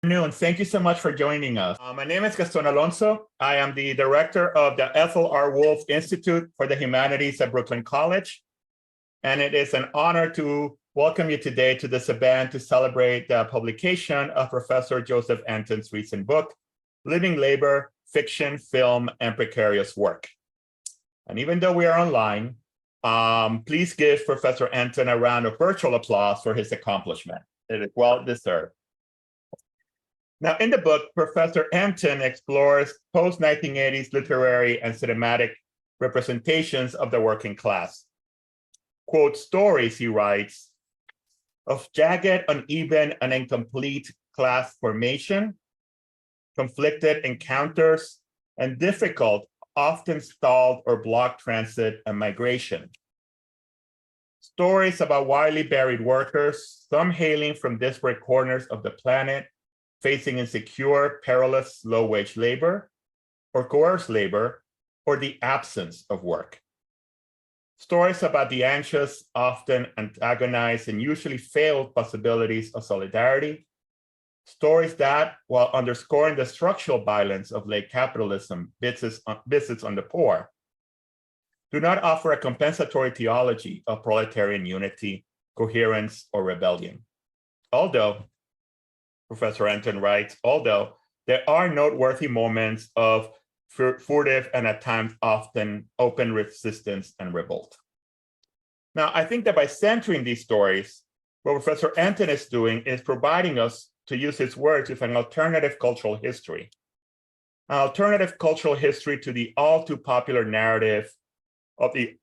Afternoon. Thank you so much for joining us. My name is Gaston Alonso. I am the director of the Ethel R. Wolf Institute for the Humanities at Brooklyn College. And it is an honor to welcome you today to this event to celebrate the publication of Professor Joseph Entin's recent book, Living Labor, Fiction, Film, and Precarious Work. And even though we are online, please give Professor Entin a round of virtual applause for his accomplishment. It is well deserved. Now, in the book, Professor Entin explores post-1980s literary and cinematic representations of the working class. Quote, stories, he writes, of jagged, uneven, and incomplete class formation, conflicted encounters, and difficult, often stalled or blocked transit and migration. Stories about widely buried workers, some hailing from disparate corners of the planet, facing insecure, perilous, low-wage labor, or coerced labor, or the absence of work. Stories about the anxious, often antagonized, and usually failed possibilities of solidarity. Stories that, while underscoring the structural violence of late capitalism, visits on the poor, do not offer a compensatory theology of proletarian unity, coherence, or rebellion. Although, Professor Entin writes, although there are noteworthy moments of furtive and at times often open resistance and revolt. Now, I think that by centering these stories, what Professor Entin is doing is providing us, to use his words, with an alternative cultural history. An alternative cultural history to the all too popular narrative of the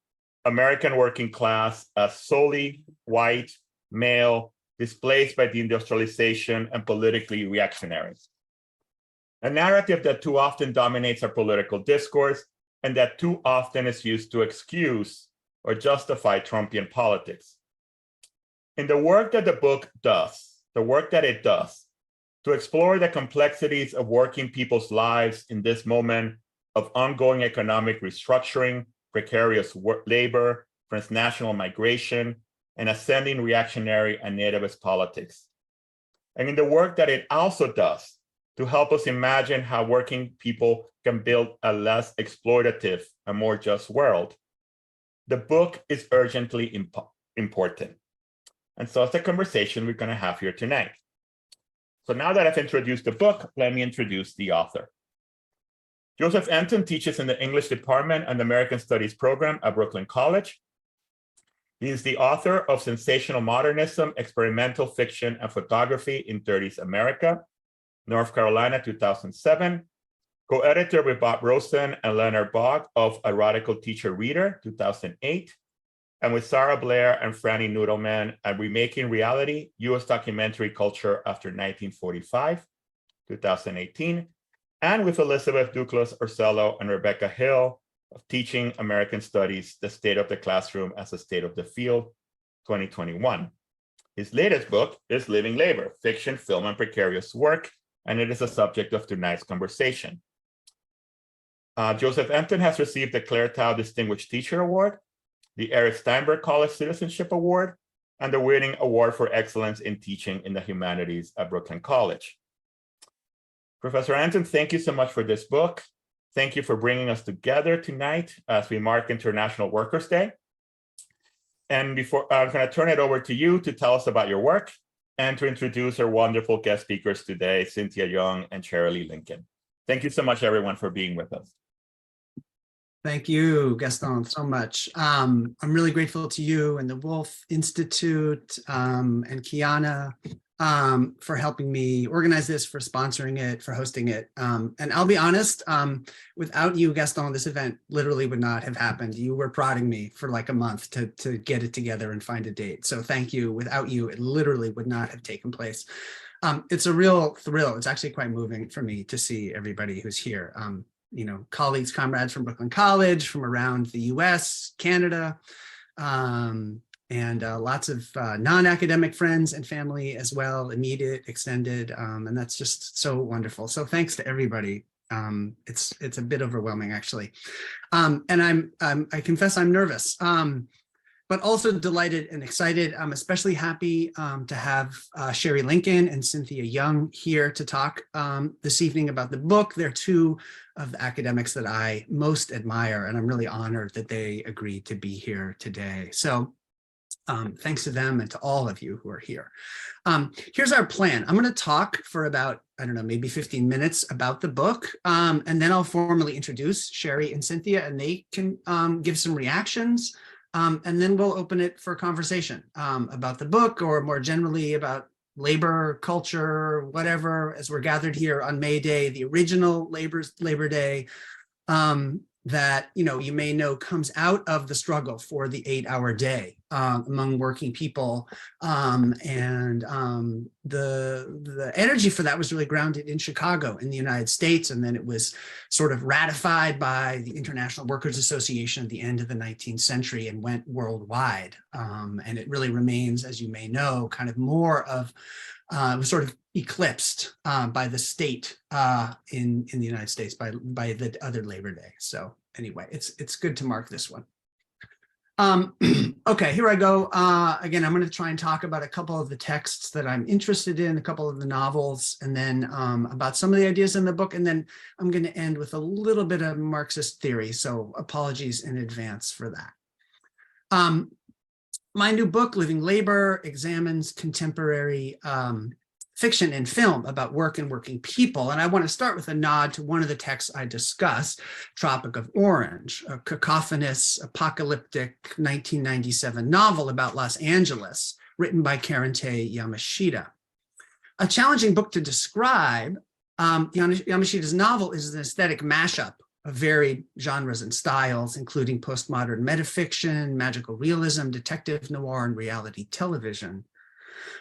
American working class as solely white, male, displaced by deindustrialization and politically reactionary. A narrative that too often dominates our political discourse and that too often is used to excuse or justify Trumpian politics. In the work that the book does, to explore the complexities of working people's lives in this moment of ongoing economic restructuring, precarious labor, transnational migration, and ascending reactionary and nativist politics. And in the work that it also does to help us imagine how working people can build a less exploitative and more just world, the book is urgently important. And so it's a conversation we're going to have here tonight. So now that I've introduced the book, let me introduce the author. Joseph Entin teaches in the English Department and American Studies program at Brooklyn College. He is the author of Sensational Modernism, Experimental Fiction and Photography in 30s America, North Carolina, 2007. Co-editor with Bob Rosen and Leonard Bogg of A Radical Teacher Reader, 2008. And with Sarah Blair and Franny Noodleman at Remaking Reality, U.S. Documentary Culture After 1945, 2018. And with Elizabeth Douglas Orsello and Rebecca Hill of Teaching American Studies, The State of the Classroom as a State of the Field, 2021. His latest book is Living Labor, Fiction, Film, and Precarious Work, and it is the subject of tonight's conversation. Joseph Entin has received the Claire Tao Distinguished Teacher Award, the Eric Steinberg College Citizenship Award, and the Winning Award for Excellence in Teaching in the Humanities at Brooklyn College. Professor Entin, thank you so much for this book. Thank you for bringing us together tonight as we mark International Workers' Day. And before I'm going to turn it over to you to tell us about your work and to introduce our wonderful guest speakers today, Cynthia Young and Lee Linkon. Thank you so much, everyone, for being with us. Thank you, Gaston, so much. I'm really grateful to you and the Wolf Institute and Kiana for helping me organize this, for sponsoring it, for hosting it. And I'll be honest, without you, Gaston, this event literally would not have happened. You were prodding me for like a month to get it together and find a date. So thank you. Without you, it literally would not have taken place. It's a real thrill. It's actually quite moving for me to see everybody who's here. You know, colleagues, comrades from Brooklyn College, from around the US, Canada, and lots of non-academic friends and family as well, immediate, extended, and that's just so wonderful. So thanks to everybody. It's a bit overwhelming, actually. And I confess I'm nervous. but also delighted and excited. I'm especially happy to have Sherry Linkon and Cynthia Young here to talk this evening about the book. They're two of the academics that I most admire, and I'm really honored that they agreed to be here today. So thanks to them and to all of you who are here. Here's our plan. I'm going to talk for about, I don't know, maybe 15 minutes about the book, and then I'll formally introduce Sherry and Cynthia, and they can give some reactions, and then we'll open it for conversation about the book, or more generally about labor, culture, whatever, as we're gathered here on May Day, the original Labor Day, that, you know, you may know comes out of the struggle for the 8-hour day among working people. The energy for that was really grounded in Chicago in the United States. And then it was sort of ratified by the International Workers Association at the end of the 19th century and went worldwide. And it really remains, as you may know, kind of more of was sort of eclipsed by the state in the United States by the other Labor Day. So anyway, it's good to mark this one. Okay, here I go. Again, I'm going to try and talk about a couple of the texts that I'm interested in, a couple of the novels, and then about some of the ideas in the book. And then I'm going to end with a little bit of Marxist theory. So apologies in advance for that. My new book, Living Labor, examines contemporary fiction and film about work and working people. And I want to start with a nod to one of the texts I discussed, Tropic of Orange, a cacophonous, apocalyptic 1997 novel about Los Angeles, written by Tei Yamashita. A challenging book to describe, Yamashita's novel is an aesthetic mashup of varied genres and styles, including postmodern metafiction, magical realism, detective noir, and reality television.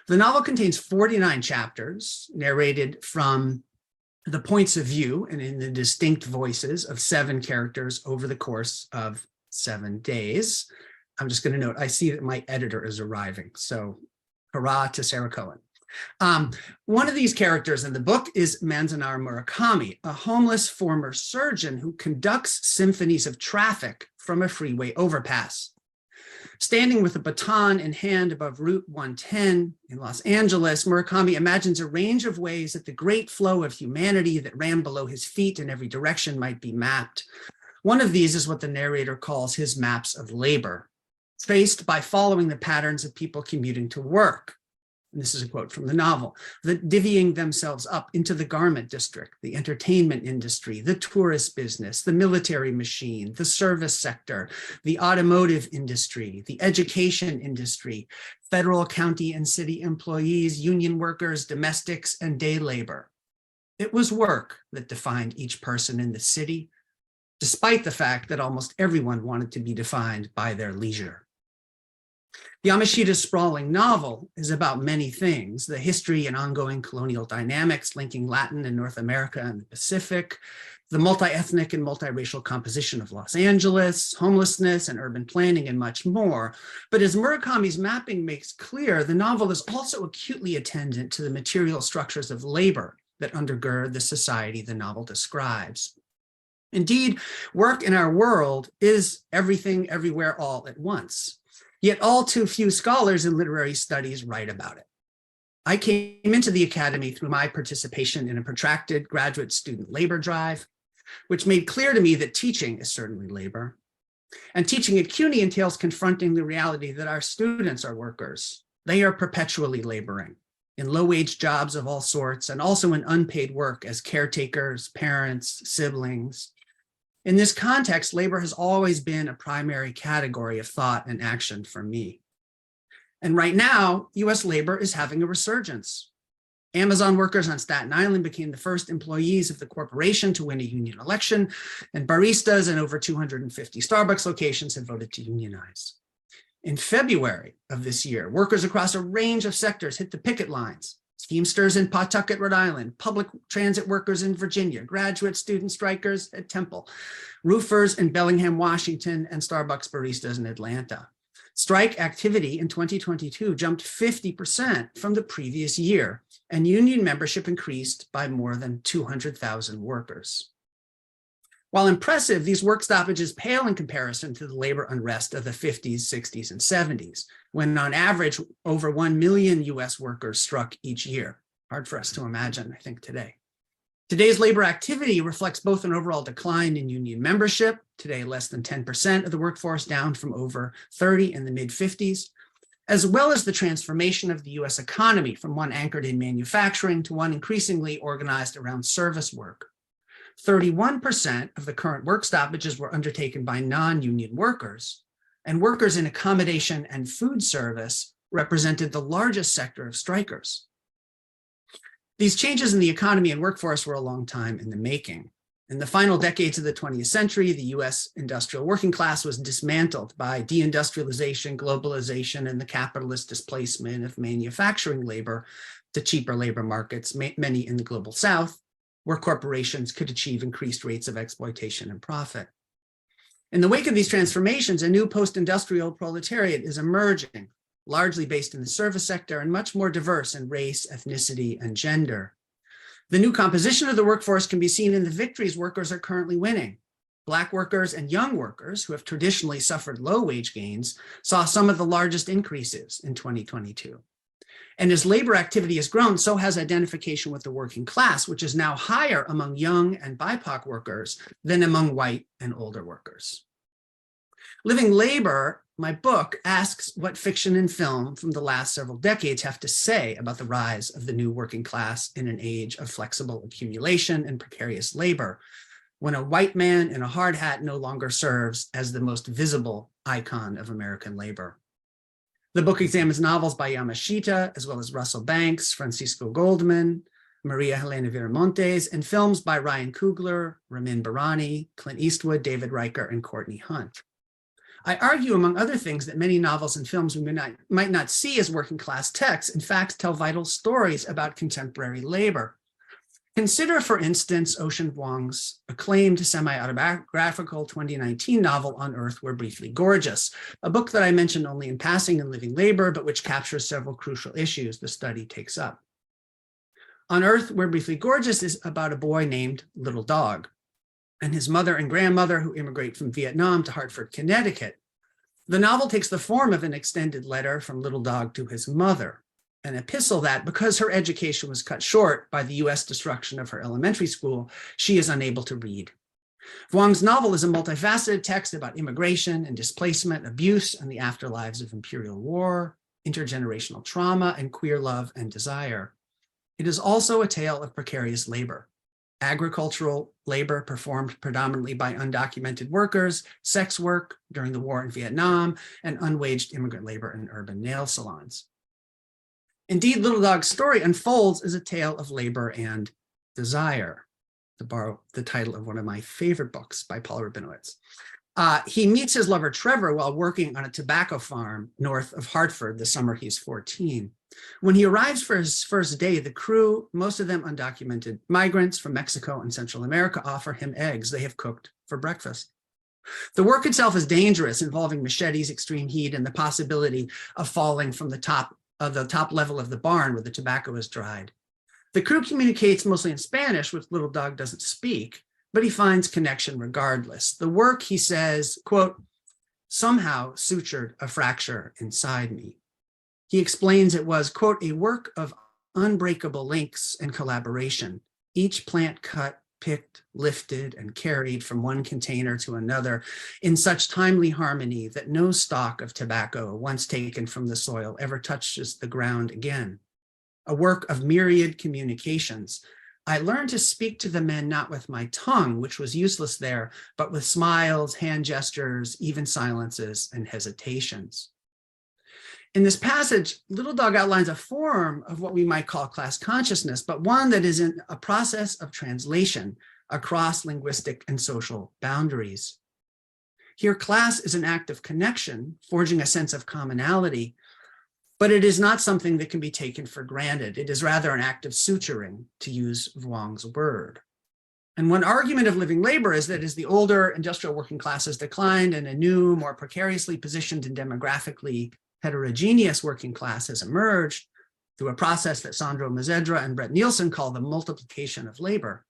The novel contains 49 chapters, narrated from the points of view and in the distinct voices of 7 characters over the course of 7 days. I'm just going to note, I see that my editor is arriving, so hurrah to Sarah Cohen. One of these characters in the book is Manzanar Murakami, a homeless former surgeon who conducts symphonies of traffic from a freeway overpass. Standing with a baton in hand above Route 110 in Los Angeles, Murakami imagines a range of ways that the great flow of humanity that ran below his feet in every direction might be mapped. One of these is what the narrator calls his maps of labor, traced by following the patterns of people commuting to work. And this is a quote from the novel, that divvying themselves up into the garment district, the entertainment industry, the tourist business, the military machine, the service sector, the automotive industry, the education industry, federal, county, and city employees, union workers, domestics, and day labor. It was work that defined each person in the city, despite the fact that almost everyone wanted to be defined by their leisure. Yamashita's sprawling novel is about many things: the history and ongoing colonial dynamics linking Latin and North America and the Pacific, the multi-ethnic and multiracial composition of Los Angeles, homelessness and urban planning, and much more. But as Murakami's mapping makes clear, the novel is also acutely attendant to the material structures of labor that undergird the society the novel describes. Indeed, work in our world is everything, everywhere, all at once. Yet all too few scholars in literary studies write about it. I came into the academy through my participation in a protracted graduate student labor drive, which made clear to me that teaching is certainly labor. And teaching at CUNY entails confronting the reality that our students are workers. They are perpetually laboring in low-wage jobs of all sorts, and also in unpaid work as caretakers, parents, siblings. In this context, labor has always been a primary category of thought and action for me. And right now, US labor is having a resurgence. Amazon workers on Staten Island became the first employees of the corporation to win a union election, and baristas in over 250 Starbucks locations have voted to unionize. In February of this year, workers across a range of sectors hit the picket lines. Teamsters in Pawtucket, Rhode Island, public transit workers in Virginia, graduate student strikers at Temple, roofers in Bellingham, Washington, and Starbucks baristas in Atlanta. Strike activity in 2022 jumped 50% from the previous year, and union membership increased by more than 200,000 workers. While impressive, these work stoppages pale in comparison to the labor unrest of the 50s, 60s, and 70s, when on average, over 1 million US workers struck each year. Hard for us to imagine, I think, today. Today's labor activity reflects both an overall decline in union membership, today less than 10% of the workforce, down from over 30 in the mid-50s, as well as the transformation of the US economy from one anchored in manufacturing to one increasingly organized around service work. 31% of the current work stoppages were undertaken by non-union workers, and workers in accommodation and food service represented the largest sector of strikers. These changes in the economy and workforce were a long time in the making. In the final decades of the 20th century, the US industrial working class was dismantled by deindustrialization, globalization, and the capitalist displacement of manufacturing labor to cheaper labor markets, many in the global South, where corporations could achieve increased rates of exploitation and profit. In the wake of these transformations, a new post-industrial proletariat is emerging, largely based in the service sector and much more diverse in race, ethnicity, and gender. The new composition of the workforce can be seen in the victories workers are currently winning. Black workers and young workers, who have traditionally suffered low wage gains, saw some of the largest increases in 2022. And as labor activity has grown, so has identification with the working class, which is now higher among young and BIPOC workers than among white and older workers. Living Labor, my book, asks what fiction and film from the last several decades have to say about the rise of the new working class in an age of flexible accumulation and precarious labor, when a white man in a hard hat no longer serves as the most visible icon of American labor. The book examines novels by Yamashita, as well as Russell Banks, Francisco Goldman, Maria Helena Víramontes, and films by Ryan Coogler, Ramin Bahrani, Clint Eastwood, David Riker, and Courtney Hunt. I argue, among other things, that many novels and films we might not see as working class texts, in fact, tell vital stories about contemporary labor. Consider, for instance, Ocean Vuong's acclaimed semi-autobiographical 2019 novel, On Earth, We're Briefly Gorgeous, a book that I mentioned only in passing in Living Labor, but which captures several crucial issues the study takes up. On Earth, We're Briefly Gorgeous is about a boy named Little Dog and his mother and grandmother who immigrate from Vietnam to Hartford, Connecticut. The novel takes the form of an extended letter from Little Dog to his mother, an epistle that, because her education was cut short by the US destruction of her elementary school, she is unable to read. Vuong's novel is a multifaceted text about immigration and displacement, abuse, and the afterlives of imperial war, intergenerational trauma, and queer love and desire. It is also a tale of precarious labor, agricultural labor performed predominantly by undocumented workers, sex work during the war in Vietnam, and unwaged immigrant labor in urban nail salons. Indeed, Little Dog's story unfolds as a tale of labor and desire, to borrow the title of one of my favorite books by Paul Rabinowitz. He meets his lover Trevor while working on a tobacco farm north of Hartford the summer he's 14. When he arrives for his first day, the crew, most of them undocumented migrants from Mexico and Central America, offer him eggs they have cooked for breakfast. The work itself is dangerous, involving machetes, extreme heat, and the possibility of falling from the top level of the barn where the tobacco is dried. The crew communicates mostly in Spanish, which Little Dog doesn't speak, but he finds connection regardless. The work, he says, quote, somehow sutured a fracture inside me. He explains it was, quote, a work of unbreakable links and collaboration, each plant cut, picked, lifted, and carried from one container to another in such timely harmony that no stalk of tobacco once taken from the soil ever touches the ground again. A work of myriad communications. I learned to speak to the men not with my tongue, which was useless there, but with smiles, hand gestures, even silences, and hesitations. In this passage, Little Dog outlines a form of what we might call class consciousness, but one that is in a process of translation across linguistic and social boundaries. Here, class is an act of connection, forging a sense of commonality, but it is not something that can be taken for granted. It is rather an act of suturing, to use Vuong's word. And one argument of Living Labor is that as the older industrial working classes declined and a new, more precariously positioned and demographically heterogeneous working class has emerged through a process that Sandro Mazedra and Brett Nielsen call the multiplication of labor,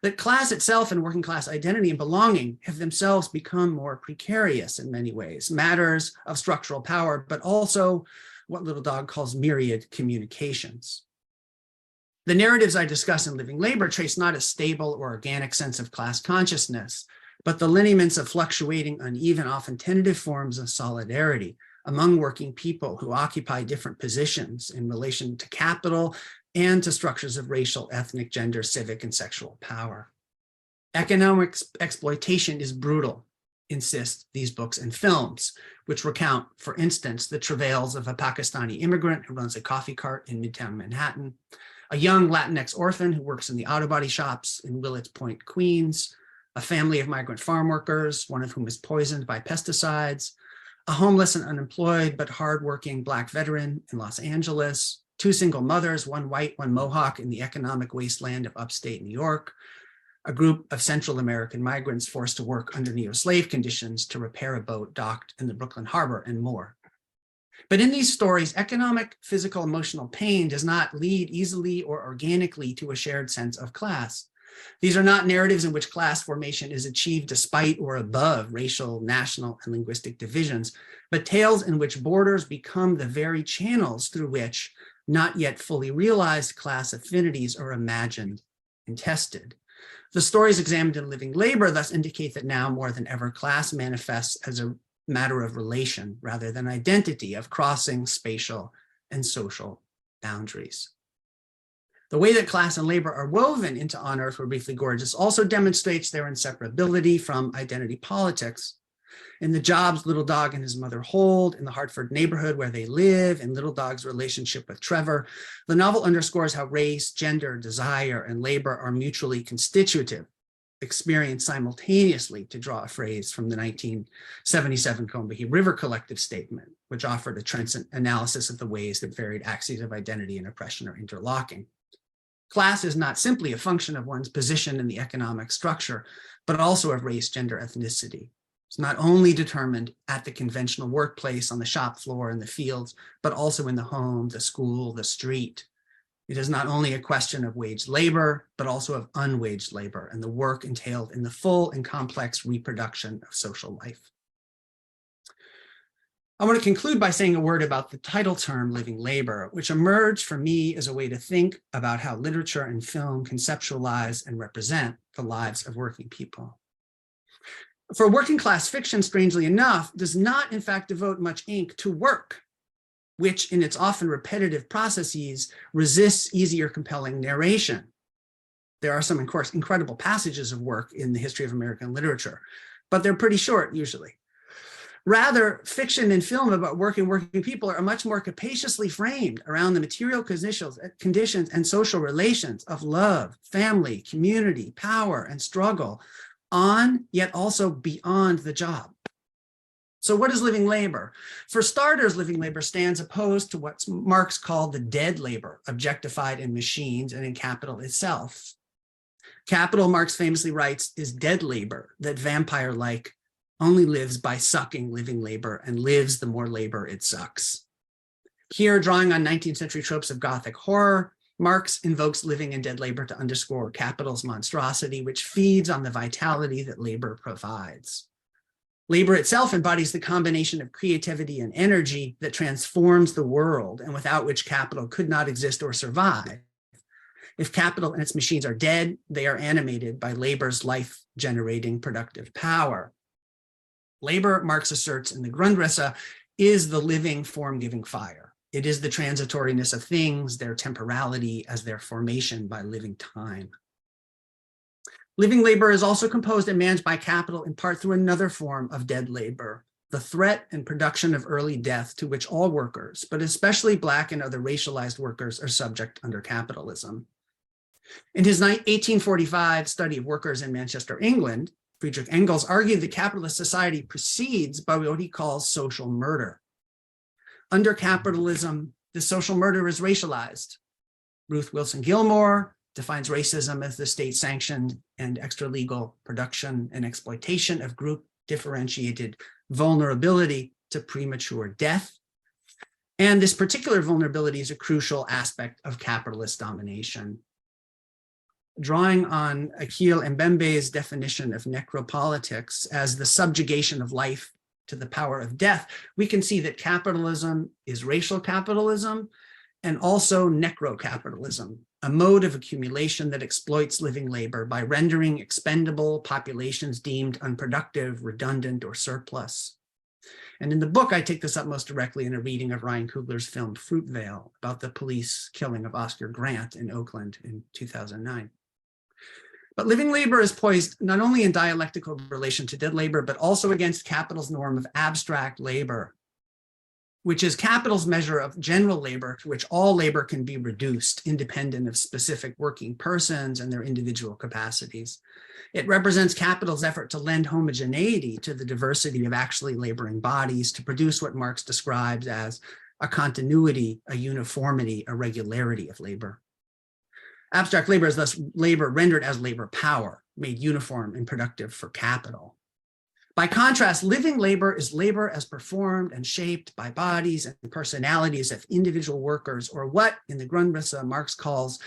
that class itself and working class identity and belonging have themselves become more precarious in many ways, matters of structural power, but also what Little Dog calls myriad communications. The narratives I discuss in Living Labor trace not a stable or organic sense of class consciousness, but the lineaments of fluctuating, uneven, often tentative forms of solidarity among working people who occupy different positions in relation to capital and to structures of racial, ethnic, gender, civic, and sexual power. Economic exploitation is brutal, insist these books and films, which recount, for instance, the travails of a Pakistani immigrant who runs a coffee cart in Midtown Manhattan, a young Latinx orphan who works in the auto body shops in Willets Point, Queens, a family of migrant farm workers, one of whom is poisoned by pesticides, a homeless and unemployed but hardworking Black veteran in Los Angeles, two single mothers, one white, one Mohawk in the economic wasteland of upstate New York, a group of Central American migrants forced to work under neo-slave conditions to repair a boat docked in the Brooklyn Harbor, and more. But in these stories, economic, physical, emotional pain does not lead easily or organically to a shared sense of class. These are not narratives in which class formation is achieved despite or above racial, national, and linguistic divisions, but tales in which borders become the very channels through which not yet fully realized class affinities are imagined and tested. The stories examined in Living Labor thus indicate that now more than ever, class manifests as a matter of relation rather than identity, of crossing spatial and social boundaries. The way that class and labor are woven into On Earth We're Briefly Gorgeous also demonstrates their inseparability from identity politics. In the jobs Little Dog and his mother hold, in the Hartford neighborhood where they live, in Little Dog's relationship with Trevor, the novel underscores how race, gender, desire, and labor are mutually constitutive, experienced simultaneously, to draw a phrase from the 1977 Combahee River Collective Statement, which offered a transient analysis of the ways that varied axes of identity and oppression are interlocking. Class is not simply a function of one's position in the economic structure, but also of race, gender, ethnicity. It's not only determined at the conventional workplace, on the shop floor, in the fields, but also in the home, the school, the street. It is not only a question of waged labor, but also of unwaged labor and the work entailed in the full and complex reproduction of social life. I want to conclude by saying a word about the title term, Living Labor, which emerged for me as a way to think about how literature and film conceptualize and represent the lives of working people. For working class fiction, strangely enough, does not in fact devote much ink to work, which in its often repetitive processes resists easier, compelling narration. There are some, of course, incredible passages of work in the history of American literature, but they're pretty short usually. Rather, fiction and film about working people are much more capaciously framed around the material conditions and social relations of love, family, community, power, and struggle on, yet also beyond the job. So what is living labor? For starters, living labor stands opposed to what Marx called the dead labor, objectified in machines and in capital itself. Capital, Marx famously writes, is dead labor that, vampire-like, only lives by sucking living labor and lives the more labor it sucks. Here, drawing on 19th century tropes of Gothic horror, Marx invokes living and dead labor to underscore capital's monstrosity, which feeds on the vitality that labor provides. Labor itself embodies the combination of creativity and energy that transforms the world and without which capital could not exist or survive. If capital and its machines are dead, they are animated by labor's life-generating productive power. Labor, Marx asserts in the Grundrisse, is the living form-giving fire. It is the transitoriness of things, their temporality as their formation by living time. Living labor is also composed and managed by capital in part through another form of dead labor, the threat and production of early death to which all workers, but especially Black and other racialized workers, are subject under capitalism. In his 1845 study of workers in Manchester, England, Friedrich Engels argued that capitalist society proceeds by what he calls social murder. Under capitalism, the social murder is racialized. Ruth Wilson Gilmore defines racism as the state-sanctioned and extra-legal production and exploitation of group-differentiated vulnerability to premature death. And this particular vulnerability is a crucial aspect of capitalist domination. drawing on Akhil Mbembe's definition of necropolitics as the subjugation of life to the power of death, we can see that capitalism is racial capitalism and also necro capitalism, a mode of accumulation that exploits living labor by rendering expendable populations deemed unproductive, redundant, or surplus. And in the book, I take this up most directly in a reading of Ryan Coogler's film Fruitvale about the police killing of Oscar Grant in Oakland in 2009. But living labor is poised not only in dialectical relation to dead labor, but also against capital's norm of abstract labor, which is capital's measure of general labor to which all labor can be reduced, independent of specific working persons and their individual capacities. It represents capital's effort to lend homogeneity to the diversity of actually laboring bodies to produce what Marx describes as a continuity, a uniformity, a regularity of labor. Abstract labor is thus labor rendered as labor power, made uniform and productive for capital. By contrast, living labor is labor as performed and shaped by bodies and personalities of individual workers, or what in the Grundrisse Marx calls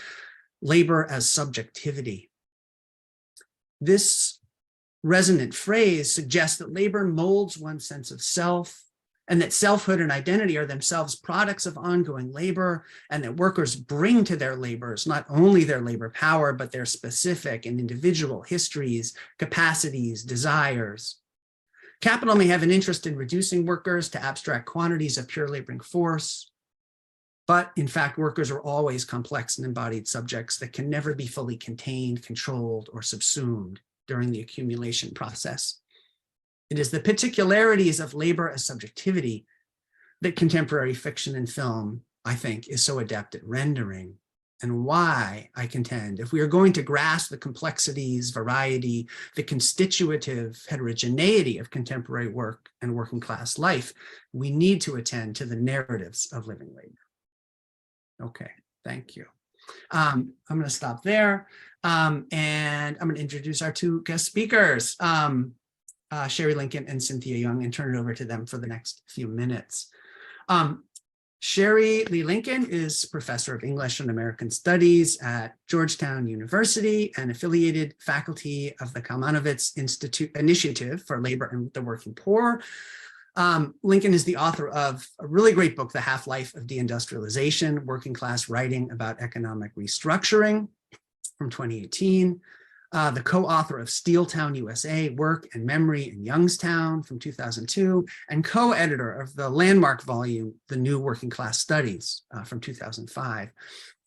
labor as subjectivity. This resonant phrase suggests that labor molds one's sense of self, and that selfhood and identity are themselves products of ongoing labor, and that workers bring to their labors not only their labor power, but their specific and individual histories, capacities, desires. Capital may have an interest in reducing workers to abstract quantities of pure laboring force, but in fact, workers are always complex and embodied subjects that can never be fully contained, controlled, or subsumed during the accumulation process. It is the particularities of labor as subjectivity that contemporary fiction and film, I think, is so adept at rendering, and why, I contend, if we are going to grasp the complexities, variety, the constitutive heterogeneity of contemporary work and working class life, we need to attend to the narratives of living labor. Okay, thank you. I'm going to stop there, and I'm going to introduce our two guest speakers, Sherry Linkon and Cynthia Young, and turn it over to them for the next few minutes. Sherry Lee Linkon is professor of English and American Studies at Georgetown University and affiliated faculty of the Kalmanovitz Initiative for Labor and the Working Poor. Linkon is the author of a really great book, The Half-Life of Deindustrialization, Working Class Writing About Economic Restructuring from 2018. The co-author of Steeltown, USA, Work and Memory in Youngstown from 2002, and co-editor of the landmark volume, The New Working Class Studies from 2005.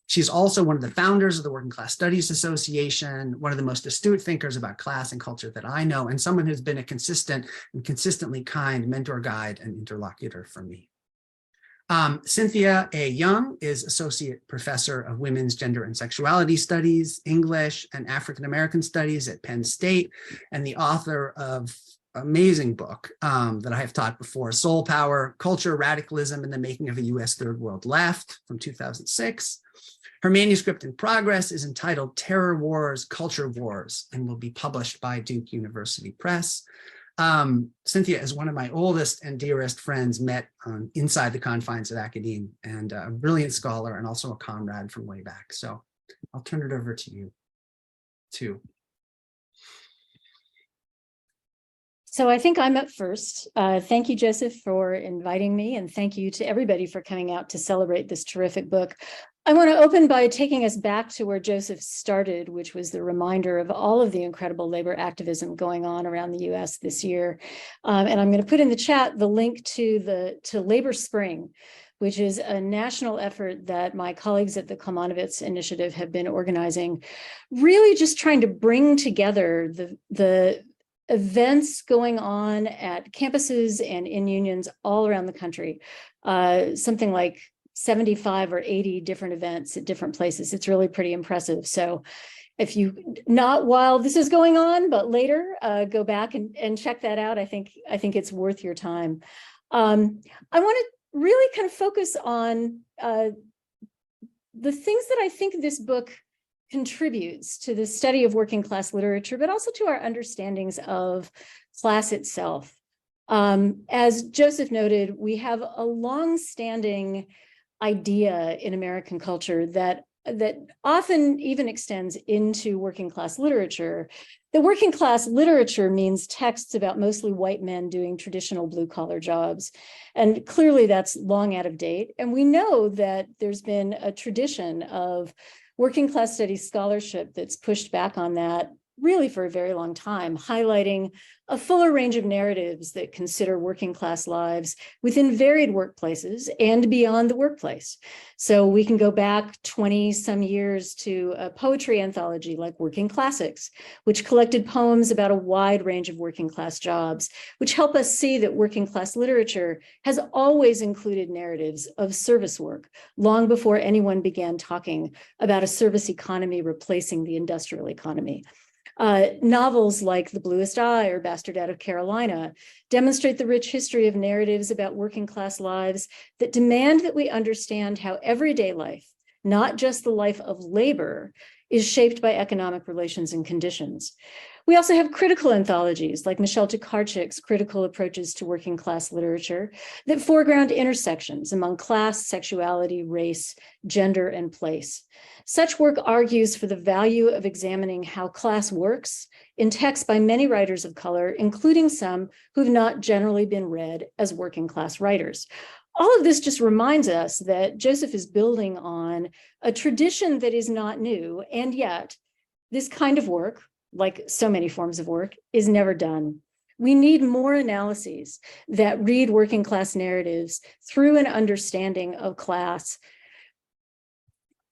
She's also one of the founders of the Working Class Studies Association, one of the most astute thinkers about class and culture that I know, and someone who's been a consistent and consistently kind mentor, guide, and interlocutor for me. Cynthia A. Young is Associate Professor of Women's Gender and Sexuality Studies, English, and African American Studies at Penn State, and the author of an amazing book that I have taught before, Soul Power, Culture, Radicalism, and the Making of a U.S. Third World Left from 2006. Her manuscript in progress is entitled Terror Wars, Culture Wars, and will be published by Duke University Press. Cynthia is one of my oldest and dearest friends, met inside the confines of academia, and a brilliant scholar and also a comrade from way back. So I'll turn it over to you too. So I think I'm up first. Thank you, Joseph, for inviting me, and thank you to everybody for coming out to celebrate this terrific book. I want to open by taking us back to where Joseph started, which was the reminder of all of the incredible labor activism going on around the U.S. this year. And I'm going to put in the chat the link to Labor Spring, which is a national effort that my colleagues at the Kalmanovitz Initiative have been organizing, really just trying to bring together the events going on at campuses and in unions all around the country, something like 75 or 80 different events at different places. It's really pretty impressive. So if you, not while this is going on, but later, go back and check that out. I think it's worth your time. I want to really kind of focus on the things that I think this book contributes to the study of working class literature, but also to our understandings of class itself. As Joseph noted, we have a long-standing idea in American culture that that often even extends into working class literature. The working class literature means texts about mostly white men doing traditional blue collar jobs. And clearly that's long out of date. And we know that there's been a tradition of working class studies scholarship that's pushed back on that really for a very long time, highlighting a fuller range of narratives that consider working class lives within varied workplaces and beyond the workplace. So we can go back 20 some years to a poetry anthology like Working Classics, which collected poems about a wide range of working class jobs, which help us see that working class literature has always included narratives of service work, long before anyone began talking about a service economy replacing the industrial economy. Novels like The Bluest Eye or Bastard Out of Carolina demonstrate the rich history of narratives about working class lives that demand that we understand how everyday life, not just the life of labor, is shaped by economic relations and conditions. We also have critical anthologies like Michelle Tokarczuk's Critical Approaches to Working Class Literature that foreground intersections among class, sexuality, race, gender, and place. Such work argues for the value of examining how class works in texts by many writers of color, including some who've not generally been read as working class writers. All of this just reminds us that Joseph is building on a tradition that is not new, and yet this kind of work, like so many forms of work, is never done. We need more analyses that read working class narratives through an understanding of class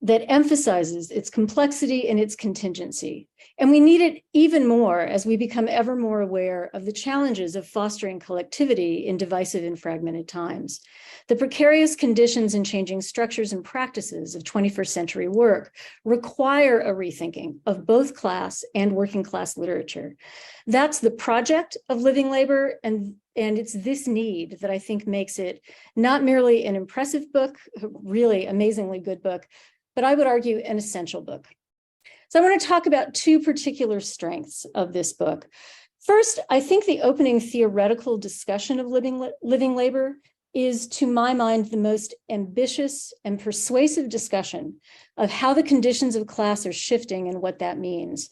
that emphasizes its complexity and its contingency. And we need it even more as we become ever more aware of the challenges of fostering collectivity in divisive and fragmented times. The precarious conditions and changing structures and practices of 21st century work require a rethinking of both class and working class literature. That's the project of Living Labor, and it's this need that I think makes it not merely an impressive book, a really amazingly good book, but I would argue an essential book. So I want to talk about two particular strengths of this book. First, I think the opening theoretical discussion of living labor is, to my mind, the most ambitious and persuasive discussion of how the conditions of class are shifting and what that means,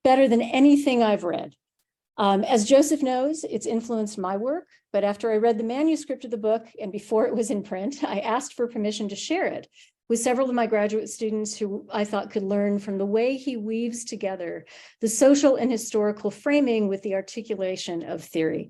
better than anything I've read. As Joseph knows, it's influenced my work, but after I read the manuscript of the book and before it was in print, I asked for permission to share it with several of my graduate students who I thought could learn from the way he weaves together the social and historical framing with the articulation of theory.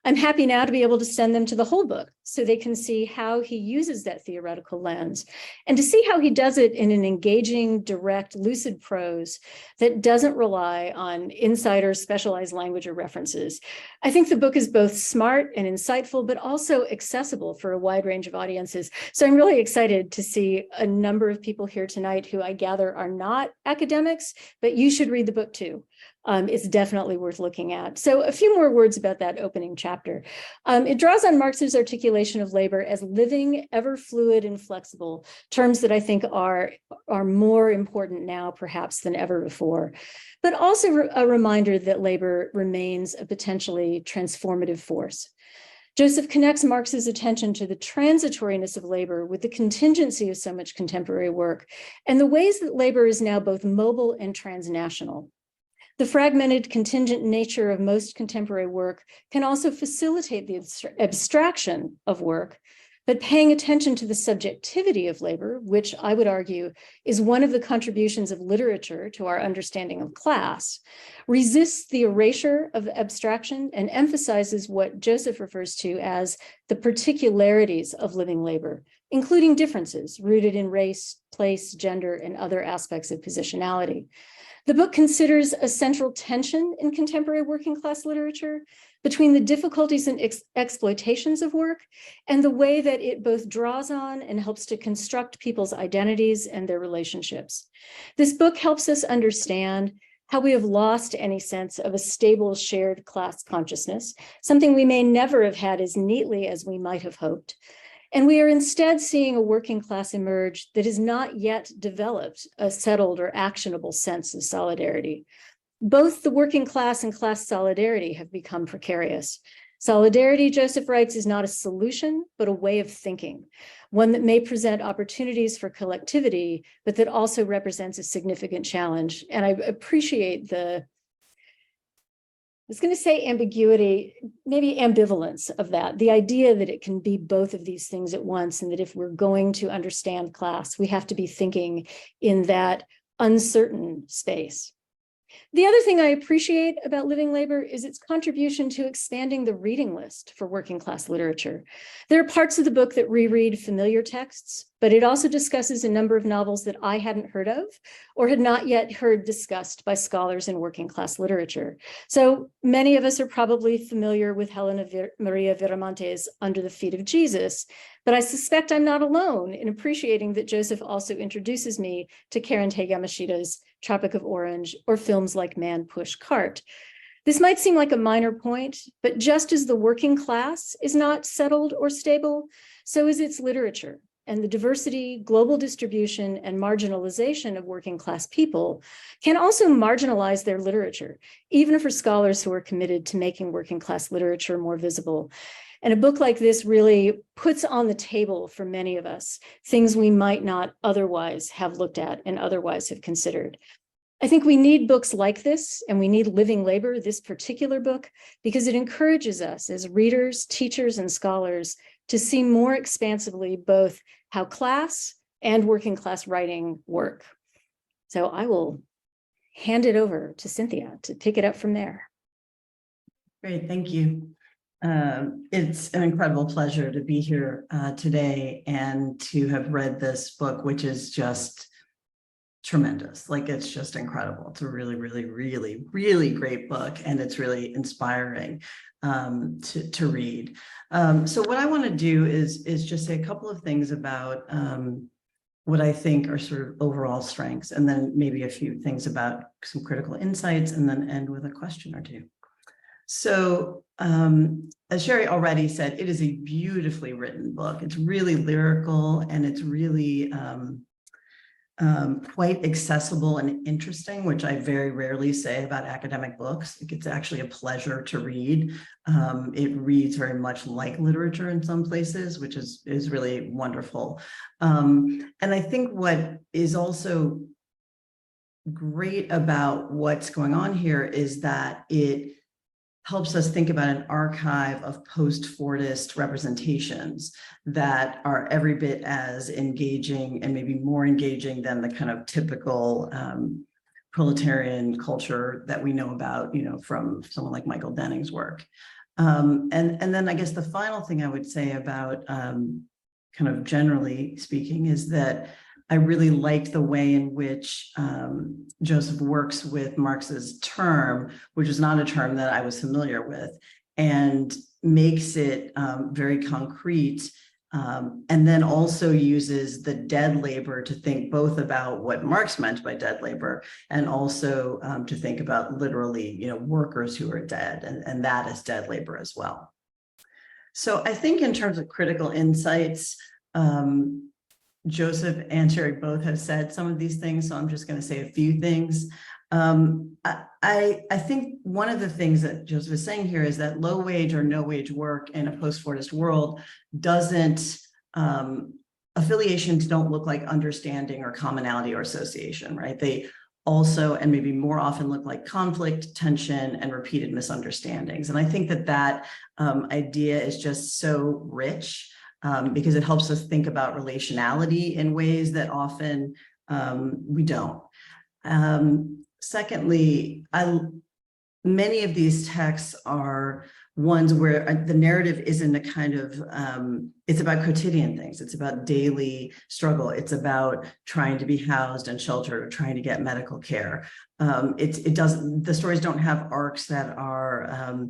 I'm happy now to be able to send them to the whole book so they can see how he uses that theoretical lens and to see how he does it in an engaging, direct, lucid prose that doesn't rely on insider specialized language or references. I think the book is both smart and insightful, but also accessible for a wide range of audiences. So I'm really excited to see a number of people here tonight who I gather are not academics, but you should read the book too. It's definitely worth looking at. So a few more words about that opening chapter. It draws on Marx's articulation of labor as living, ever fluid and flexible, terms that I think are more important now perhaps than ever before, but also a reminder that labor remains a potentially transformative force. Joseph connects Marx's attention to the transitoriness of labor with the contingency of so much contemporary work and the ways that labor is now both mobile and transnational. The fragmented, contingent nature of most contemporary work can also facilitate the abstraction of work, but paying attention to the subjectivity of labor, which I would argue is one of the contributions of literature to our understanding of class, resists the erasure of abstraction and emphasizes what Joseph refers to as the particularities of living labor, including differences rooted in race, place, gender, and other aspects of positionality. The book considers a central tension in contemporary working class literature between the difficulties and exploitations of work and the way that it both draws on and helps to construct people's identities and their relationships. This book helps us understand how we have lost any sense of a stable shared class consciousness, something we may never have had as neatly as we might have hoped. And we are instead seeing a working class emerge that has not yet developed a settled or actionable sense of solidarity. Both the working class and class solidarity have become precarious. Solidarity, Joseph writes, is not a solution, but a way of thinking, one that may present opportunities for collectivity, but that also represents a significant challenge. And I appreciate I was going to say ambiguity, maybe ambivalence of that, the idea that it can be both of these things at once, and that if we're going to understand class, we have to be thinking in that uncertain space. The other thing I appreciate about Living Labor is its contribution to expanding the reading list for working class literature. There are parts of the book that reread familiar texts, but it also discusses a number of novels that I hadn't heard of or had not yet heard discussed by scholars in working class literature. So many of us are probably familiar with Helena Víramontes' Under the Feet of Jesus, but I suspect I'm not alone in appreciating that Joseph also introduces me to Tei Yamashita's Tropic of Orange or films like Man, Push, Cart. This might seem like a minor point, but just as the working class is not settled or stable, so is its literature. And the diversity, global distribution, and marginalization of working class people can also marginalize their literature, even for scholars who are committed to making working class literature more visible. And a book like this really puts on the table for many of us things we might not otherwise have looked at and otherwise have considered. I think we need books like this, and we need Living Labor, this particular book, because it encourages us as readers, teachers, and scholars to see more expansively both how class and working class writing work. So I will hand it over to Cynthia to pick it up from there. Great, thank you. It's an incredible pleasure to be here today and to have read this book, which is just tremendous. Like, it's just incredible. It's a really, really, really, really great book, and it's really inspiring to read. So what I want to do is just say a couple of things about what I think are sort of overall strengths, and then maybe a few things about some critical insights, and then end with a question or two. So as Sherry already said, it is a beautifully written book. It's really lyrical, and it's really quite accessible and interesting, which I very rarely say about academic books. It's actually a pleasure to read. It reads very much like literature in some places, which is really wonderful. And I think what is also great about what's going on here is that it helps us think about an archive of post-Fordist representations that are every bit as engaging and maybe more engaging than the kind of typical proletarian culture that we know about, from someone like Michael Denning's work. And then I guess the final thing I would say about kind of generally speaking is that I really liked the way in which Joseph works with Marx's term, which is not a term that I was familiar with, and makes it very concrete, and then also uses the dead labor to think both about what Marx meant by dead labor, and also to think about literally, workers who are dead, and that is dead labor as well. So I think in terms of critical insights, Joseph and Sherry both have said some of these things, so I'm just going to say a few things. I think one of the things that Joseph is saying here is that low wage or no wage work in a post-Fordist world doesn't, affiliations don't look like understanding or commonality or association, right? They also, and maybe more often, look like conflict, tension, and repeated misunderstandings. And I think that idea is just so rich, because it helps us think about relationality in ways that often we don't. Secondly, many of these texts are ones where the narrative isn't a kind of, it's about quotidian things. It's about daily struggle. It's about trying to be housed and sheltered, or trying to get medical care. The stories don't have arcs that are,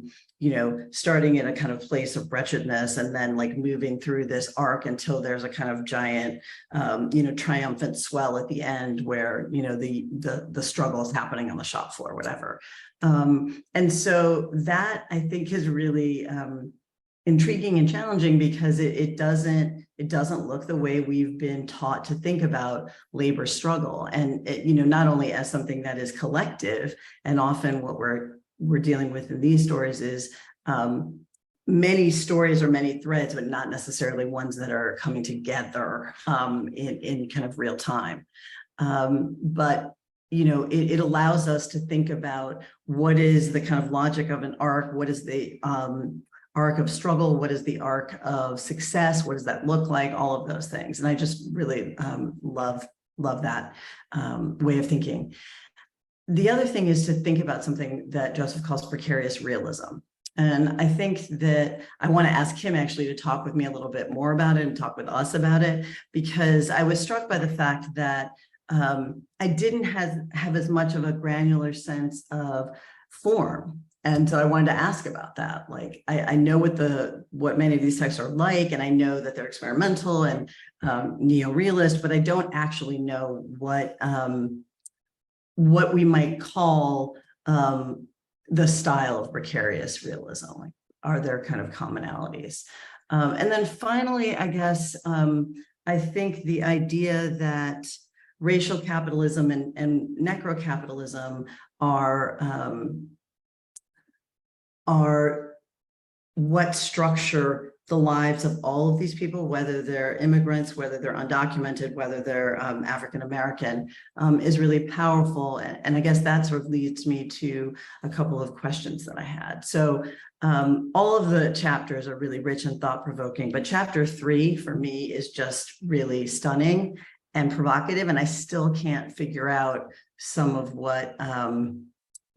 starting in a kind of place of wretchedness and then like moving through this arc until there's a kind of giant, triumphant swell at the end where, the struggle is happening on the shop floor, whatever. And so that, I think, is really intriguing and challenging, because it doesn't look the way we've been taught to think about labor struggle, and not only as something that is collective, and often what we're dealing with in these stories is many stories or many threads, but not necessarily ones that are coming together in kind of real time. But it allows us to think about what is the kind of logic of an arc, what is the arc of struggle, what is the arc of success, what does that look like, all of those things. And I just really love that way of thinking. The other thing is to think about something that Joseph calls precarious realism. And I think that I want to ask him actually to talk with me a little bit more about it and talk with us about it, because I was struck by the fact that I didn't have as much of a granular sense of form. And so I wanted to ask about that. Like, I know what many of these texts are like, and I know that they're experimental and neo-realist, but I don't actually know what we might call the style of precarious realism. Like, are there kind of commonalities? And then finally, I guess, I think the idea that racial capitalism and necro capitalism are what structure the lives of all of these people, whether they're immigrants, whether they're undocumented, whether they're African-American, is really powerful. And I guess that sort of leads me to a couple of questions that I had. So all of the chapters are really rich and thought-provoking, but chapter 3 for me is just really stunning and provocative, and I still can't figure out some of what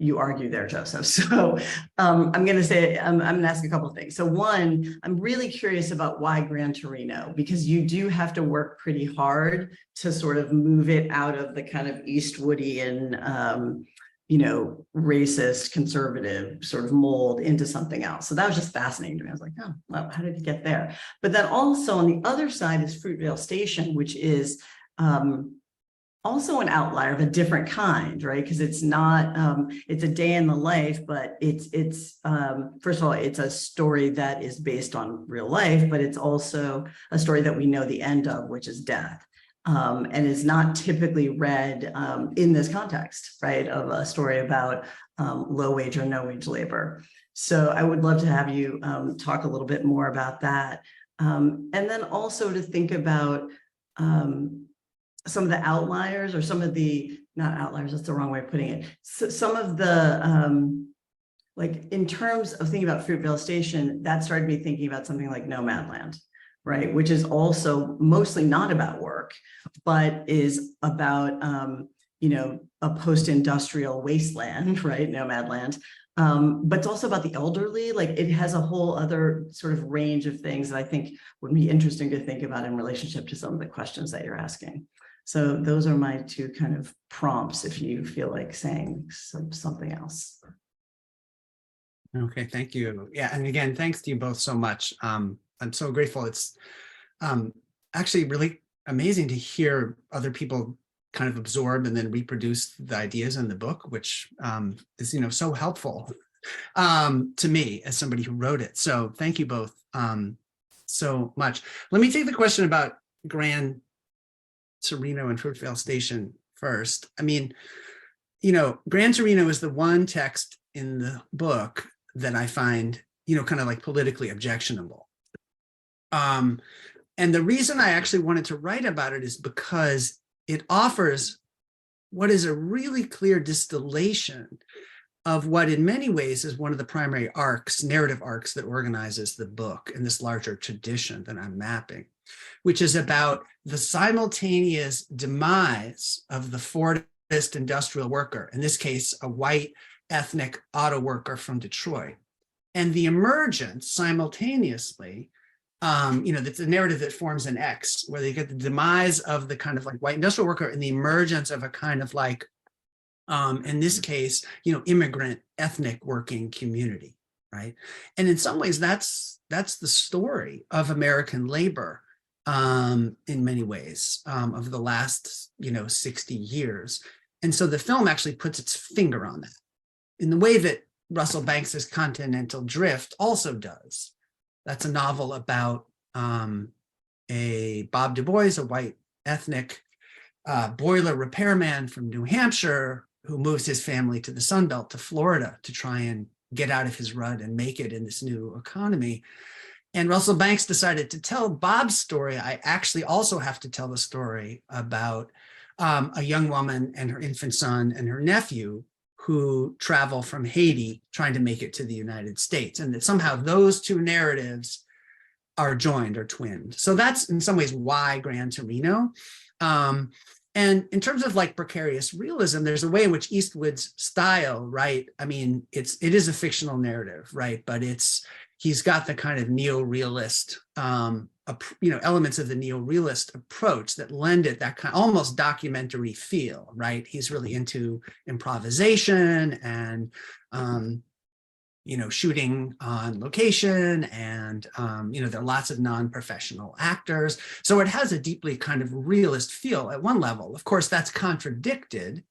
you argue there, Joseph. So I'm going to say, I'm going to ask a couple of things. So one, I'm really curious about why Gran Torino, because you do have to work pretty hard to sort of move it out of the kind of Eastwoodian, racist, conservative sort of mold into something else. So that was just fascinating to me. I was like, oh, well, how did you get there? But then also on the other side is Fruitvale Station, which is also an outlier of a different kind, right? Because it's not, it's a day in the life, but it's first of all, it's a story that is based on real life, but it's also a story that we know the end of, which is death, and is not typically read in this context, right? Of a story about low wage or no wage labor. So I would love to have you talk a little bit more about that. And then also to think about some of the outliers, or some of the, not outliers, that's the wrong way of putting it. So some of the, like in terms of thinking about Fruitvale Station, that started me thinking about something like Nomadland, right? Which is also mostly not about work, but is about, a post-industrial wasteland, right? Nomadland. But it's also about the elderly. Like, it has a whole other sort of range of things that I think would be interesting to think about in relationship to some of the questions that you're asking. So those are my two kind of prompts, if you feel like saying something else. Okay, thank you. Yeah, and again, thanks to you both so much. I'm so grateful. It's actually really amazing to hear other people kind of absorb and then reproduce the ideas in the book, which is, so helpful to me as somebody who wrote it. So thank you both so much. Let me take the question about Gran Torino and Fruitvale Station first. I mean, Gran Torino is the one text in the book that I find, kind of like politically objectionable. And the reason I actually wanted to write about it is because it offers what is a really clear distillation of what in many ways is one of the primary arcs, narrative arcs, that organizes the book in this larger tradition that I'm mapping, which is about the simultaneous demise of the Fordist industrial worker, in this case, a white ethnic auto worker from Detroit, and the emergence simultaneously, that's a narrative that forms an X, where they get the demise of the kind of like white industrial worker and the emergence of a kind of like, in this case, immigrant ethnic working community, right? And in some ways, that's the story of American labor in many ways of the last, 60 years. And so the film actually puts its finger on that in the way that Russell Banks's Continental Drift also does. That's a novel about a Bob Du Bois, a white ethnic boiler repairman from New Hampshire, who moves his family to the Sun Belt, to Florida, to try and get out of his rut and make it in this new economy. And Russell Banks decided to tell Bob's story. I actually also have to tell the story about a young woman and her infant son and her nephew who travel from Haiti trying to make it to the United States. And that somehow those two narratives are joined or twinned. So that's in some ways why Gran Torino. And in terms of like precarious realism, there's a way in which Eastwood's style, right? I mean, it is a fictional narrative, right? But he's got the kind of neo-realist, elements of the neo-realist approach that lend it that kind of almost documentary feel, right? He's really into improvisation and, shooting on location, and there are lots of non-professional actors. So it has a deeply kind of realist feel at one level. Of course, that's contradicted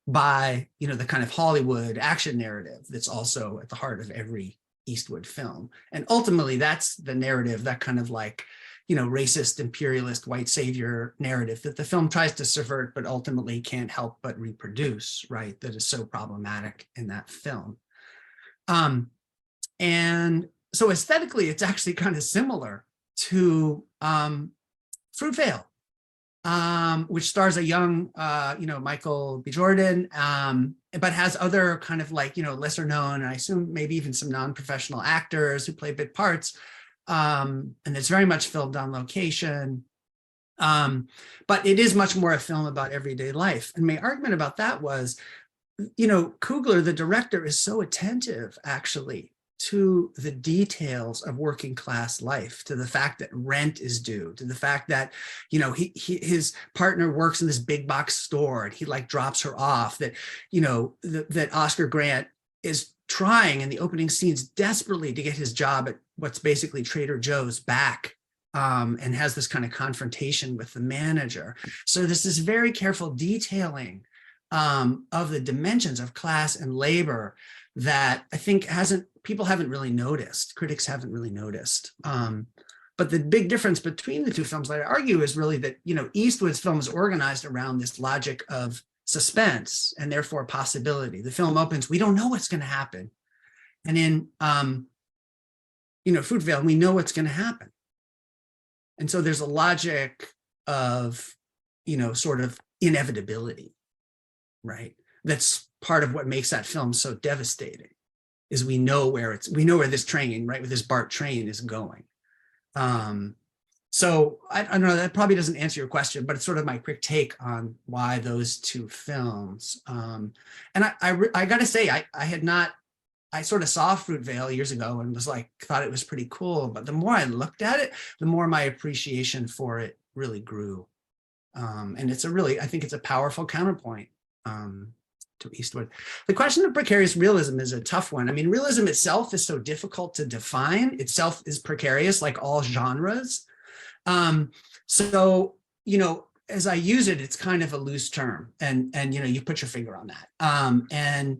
by, the kind of Hollywood action narrative that's also at the heart of every Eastwood film. And ultimately, that's the narrative, that kind of like, racist, imperialist, white savior narrative that the film tries to subvert, but ultimately can't help but reproduce, right? That is so problematic in that film. And so aesthetically, it's actually kind of similar to Fruitvale, which stars a young, Michael B. Jordan, but has other kind of like, lesser known, and I assume maybe even some non-professional actors who play bit parts. And it's very much filmed on location. But it is much more a film about everyday life. And my argument about that was, Coogler, the director, is so attentive actually to the details of working class life, to the fact that rent is due, to the fact that, his partner works in this big box store and he like drops her off, that, that Oscar Grant is trying in the opening scenes desperately to get his job at what's basically Trader Joe's back, and has this kind of confrontation with the manager. So there's this very careful detailing of the dimensions of class and labor that I think people haven't really noticed, critics haven't really noticed. But the big difference between the two films, I argue, is really that, Eastwood's film is organized around this logic of suspense and therefore possibility. The film opens, we don't know what's going to happen. And in, Fruitvale, we know what's going to happen. And so there's a logic of, sort of inevitability, right? That's part of what makes that film so devastating, is we know where this train, right, with this BART train is going. So I don't know, that probably doesn't answer your question, but it's sort of my quick take on why those two films. And I got to say, I sort of saw Fruitvale years ago and was like, thought it was pretty cool. But the more I looked at it, the more my appreciation for it really grew. And I think it's a powerful counterpoint to Eastwood. The question of precarious realism is a tough one. I mean, realism itself is so difficult to define. Itself is precarious, like all genres. So, as I use it, it's kind of a loose term, and you put your finger on that. And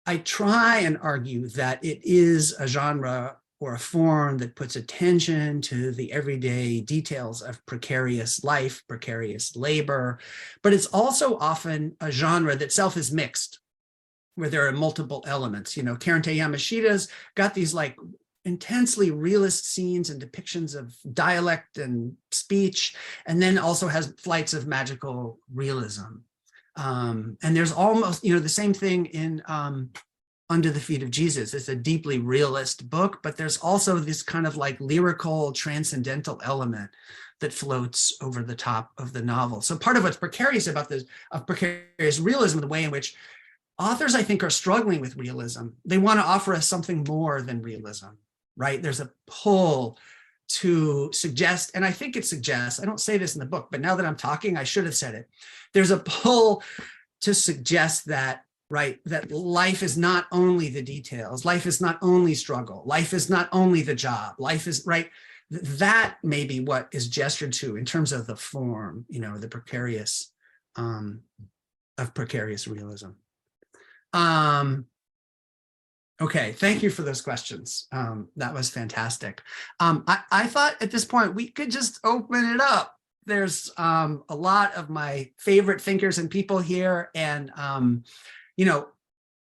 I try and argue that it is a genre or a form that puts attention to the everyday details of precarious life, precarious labor, but it's also often a genre that itself is mixed, where there are multiple elements. Tei Yamashita's got these like intensely realist scenes and depictions of dialect and speech, and then also has flights of magical realism. And there's almost, the same thing in Under the Feet of Jesus. It's a deeply realist book, but there's also this kind of like lyrical, transcendental element that floats over the top of the novel. So part of what's precarious about this, of precarious realism, the way in which authors, I think, are struggling with realism. They want to offer us something more than realism, right? There's a pull to suggest, and I think it suggests, I don't say this in the book, but now that I'm talking, I should have said it. There's a pull to suggest that, right, that life is not only the details, life is not only struggle, life is not only the job, life is, right, that may be what is gestured to in terms of the form, the precarious, of precarious realism. Okay, thank you for those questions. That was fantastic. I thought at this point we could just open it up. There's a lot of my favorite thinkers and people here, and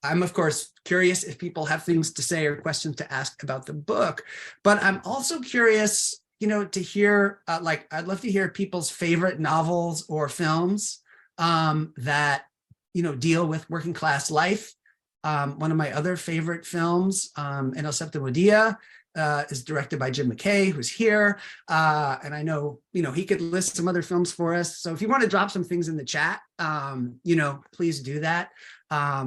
I'm, of course, curious if people have things to say or questions to ask about the book, but I'm also curious, to hear, I'd love to hear people's favorite novels or films that, deal with working class life. One of my other favorite films, En el Séptimo Día, is directed by Jim McKay, who's here. And I know, he could list some other films for us. So if you want to drop some things in the chat, please do that.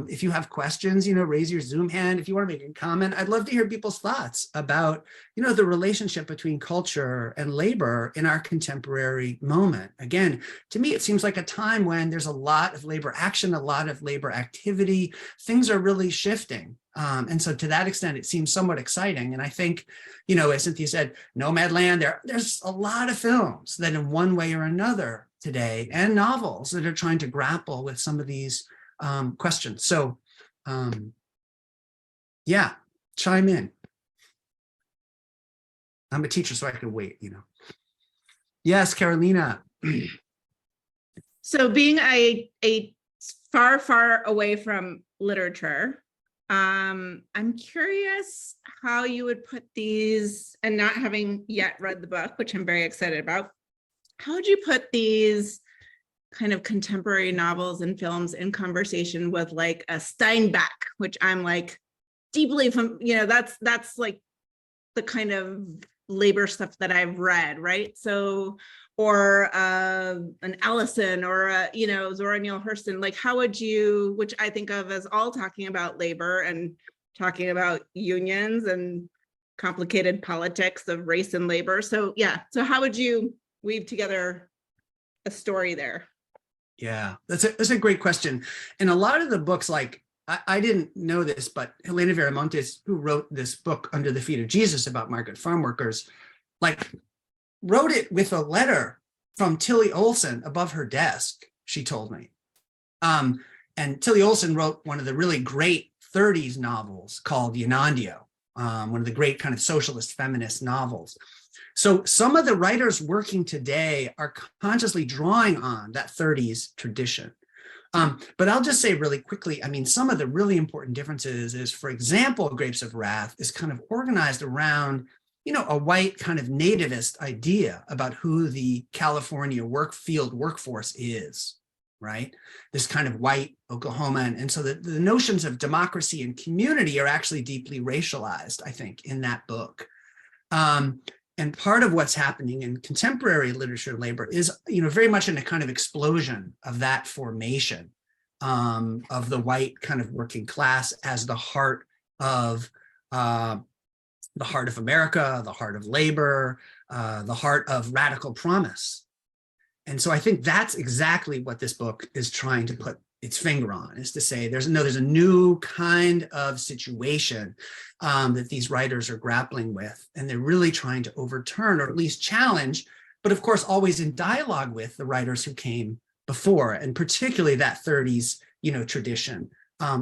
If you have questions, raise your Zoom hand. If you want to make a comment, I'd love to hear people's thoughts about, the relationship between culture and labor in our contemporary moment. Again, to me, it seems like a time when there's a lot of labor action, a lot of labor activity. Things are really shifting. And so to that extent, it seems somewhat exciting. And I think, as Cynthia said, Nomadland, there's a lot of films that in one way or another today, and novels that are trying to grapple with some of these questions. So, yeah, chime in. I'm a teacher, so I can wait, Yes, Carolina. So being a far, far away from literature, I'm curious how you would put these, and not having yet read the book, which I'm very excited about, how would you put these kind of contemporary novels and films in conversation with like a Steinbeck, which I'm like deeply from, that's like the kind of labor stuff that I've read, right? So, or an Allison or Zora Neale Hurston, like how would you, which I think of as all talking about labor and talking about unions and complicated politics of race and labor. So yeah, so how would you weave together a story there? Yeah, that's a great question. And a lot of the books, like, I didn't know this, but Helena Víramontes, who wrote this book, Under the Feet of Jesus, about migrant farm workers, like, wrote it with a letter from Tilly Olson above her desk, she told me. And Tilly Olson wrote one of the really great 30s novels called Yanandio, one of the great kind of socialist feminist novels. So some of the writers working today are consciously drawing on that 30s tradition. But I'll just say really quickly, I mean, some of the really important differences is, for example, Grapes of Wrath is kind of organized around, a white kind of nativist idea about who the California field workforce is, right? This kind of white Oklahoman. And so the notions of democracy and community are actually deeply racialized, I think, in that book. And part of what's happening in contemporary literature labor is, very much in a kind of explosion of that formation of the white kind of working class as the heart of America, the heart of labor, the heart of radical promise. And so I think that's exactly what this book is trying to put its finger on, is to say there's a new kind of situation that these writers are grappling with, and they're really trying to overturn or at least challenge, but of course always in dialogue with the writers who came before, and particularly that 30s tradition,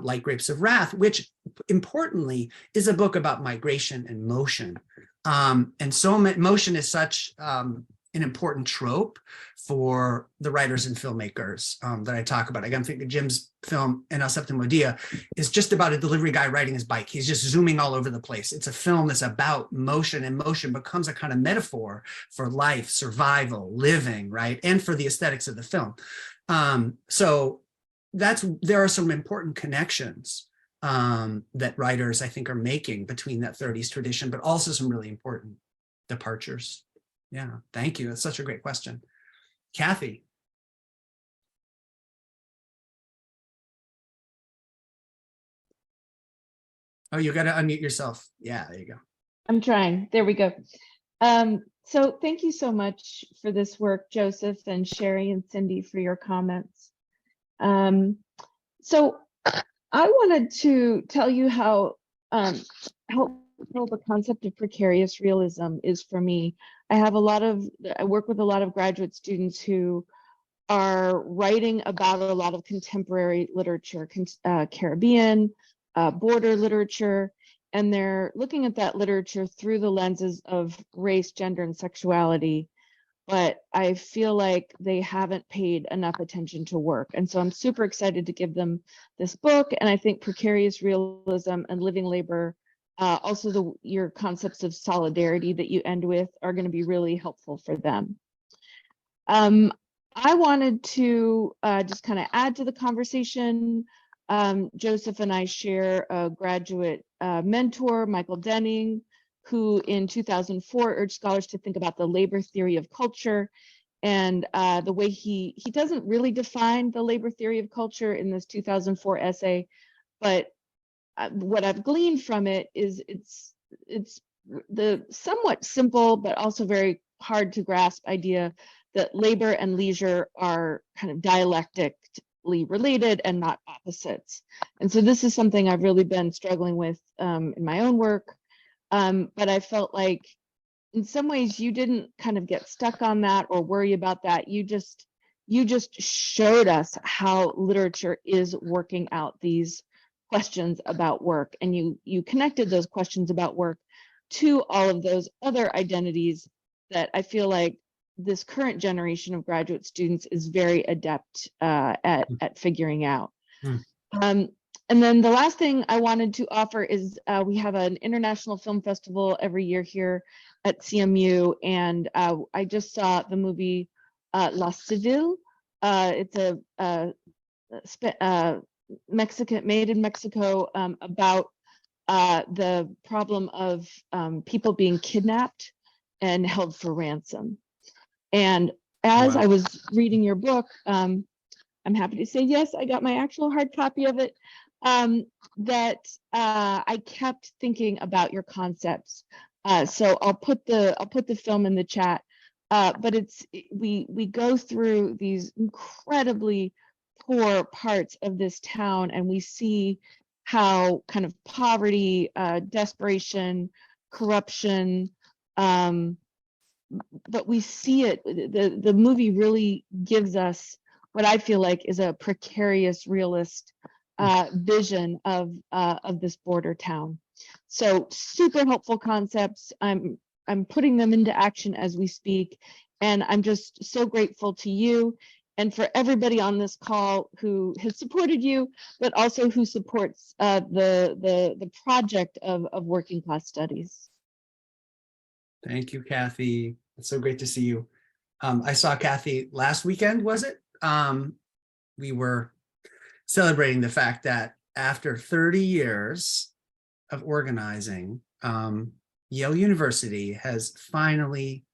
like Grapes of Wrath, which importantly is a book about migration and motion. And so motion is such an important trope for the writers and filmmakers that I talk about. Again, I think Jim's film, En el Séptimo Día, is just about a delivery guy riding his bike. He's just zooming all over the place. It's a film that's about motion, and motion becomes a kind of metaphor for life, survival, living, right? And for the aesthetics of the film. So there are some important connections that writers, I think, are making between that 30s tradition, but also some really important departures. Yeah, thank you. That's such a great question. Kathy. Oh, you got to unmute yourself. Yeah, there you go. I'm trying. There we go. So thank you so much for this work, Joseph, and Sherry and Cindy, for your comments. So I wanted to tell you how helpful the concept of precarious realism is for me. I work with a lot of graduate students who are writing about a lot of contemporary literature, Caribbean, border literature, and they're looking at that literature through the lenses of race, gender, and sexuality. but I feel like they haven't paid enough attention to work. And so I'm super excited to give them this book. And I think Precarious Realism and Living Labor, also your concepts of solidarity that you end with, are going to be really helpful for them. I wanted to just kind of add to the conversation. Joseph and I share a graduate mentor, Michael Denning, who in 2004 urged scholars to think about the labor theory of culture, and the way he doesn't really define the labor theory of culture in this 2004 essay, but what I've gleaned from it is it's the somewhat simple but also very hard to grasp idea that labor and leisure are kind of dialectically related and not opposites. And so this is something I've really been struggling with in my own work. But I felt like in some ways you didn't kind of get stuck on that or worry about that. You just showed us how literature is working out these questions about work, and you connected those questions about work to all of those other identities that I feel like this current generation of graduate students is very adept at figuring out. And then the last thing I wanted to offer is we have an international film festival every year here at CMU, and I just saw the movie La Civil. It's a Mexican, made in Mexico, about the problem of people being kidnapped and held for ransom. And as I was reading your book, I'm happy to say, yes, I got my actual hard copy of it. That I kept thinking about your concepts. So I'll put the film in the chat. But we go through these incredibly poor parts of this town, and we see how kind of poverty, desperation, corruption, but we see it. The movie really gives us what I feel like is a precarious realist vision of this border town. So super helpful concepts. I'm putting them into action as we speak, and I'm just so grateful to you and for everybody on this call who has supported you, but also who supports the project of working class studies. Thank you, Kathy. It's so great to see you. I saw Kathy last weekend, was it? We were celebrating the fact that after 30 years of organizing, Yale University has finally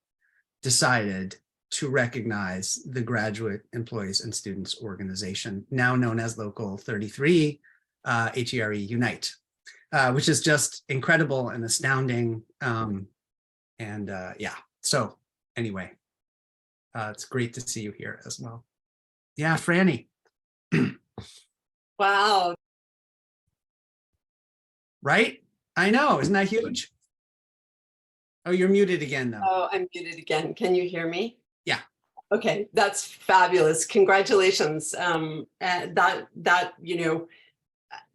decided to recognize the Graduate Employees and Students Organization, now known as Local 33, HERE Unite, which is just incredible and astounding. Yeah, so anyway, it's great to see you here as well. Yeah, Franny. Wow. Right? I know, isn't that huge? Oh, you're muted again though. Oh, I'm muted again. Can you hear me? Yeah. Okay, that's fabulous. Congratulations. That you know,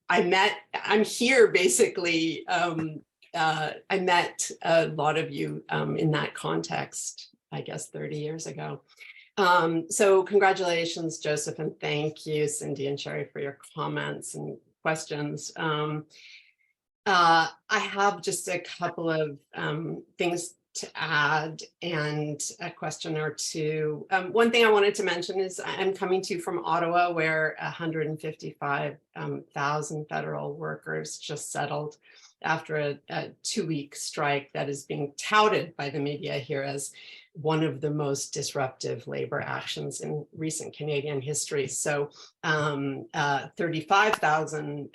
I'm here basically. I met a lot of you in that context, I guess 30 years ago. So congratulations, Joseph, and thank you, Cindy and Sherry, for your comments and questions. I have just a couple of things to add and a question or two. One thing I wanted to mention is I'm coming to you from Ottawa, where 155,000 federal workers just settled after a 2-week strike that is being touted by the media here as one of the most disruptive labor actions in recent Canadian history. So 35,000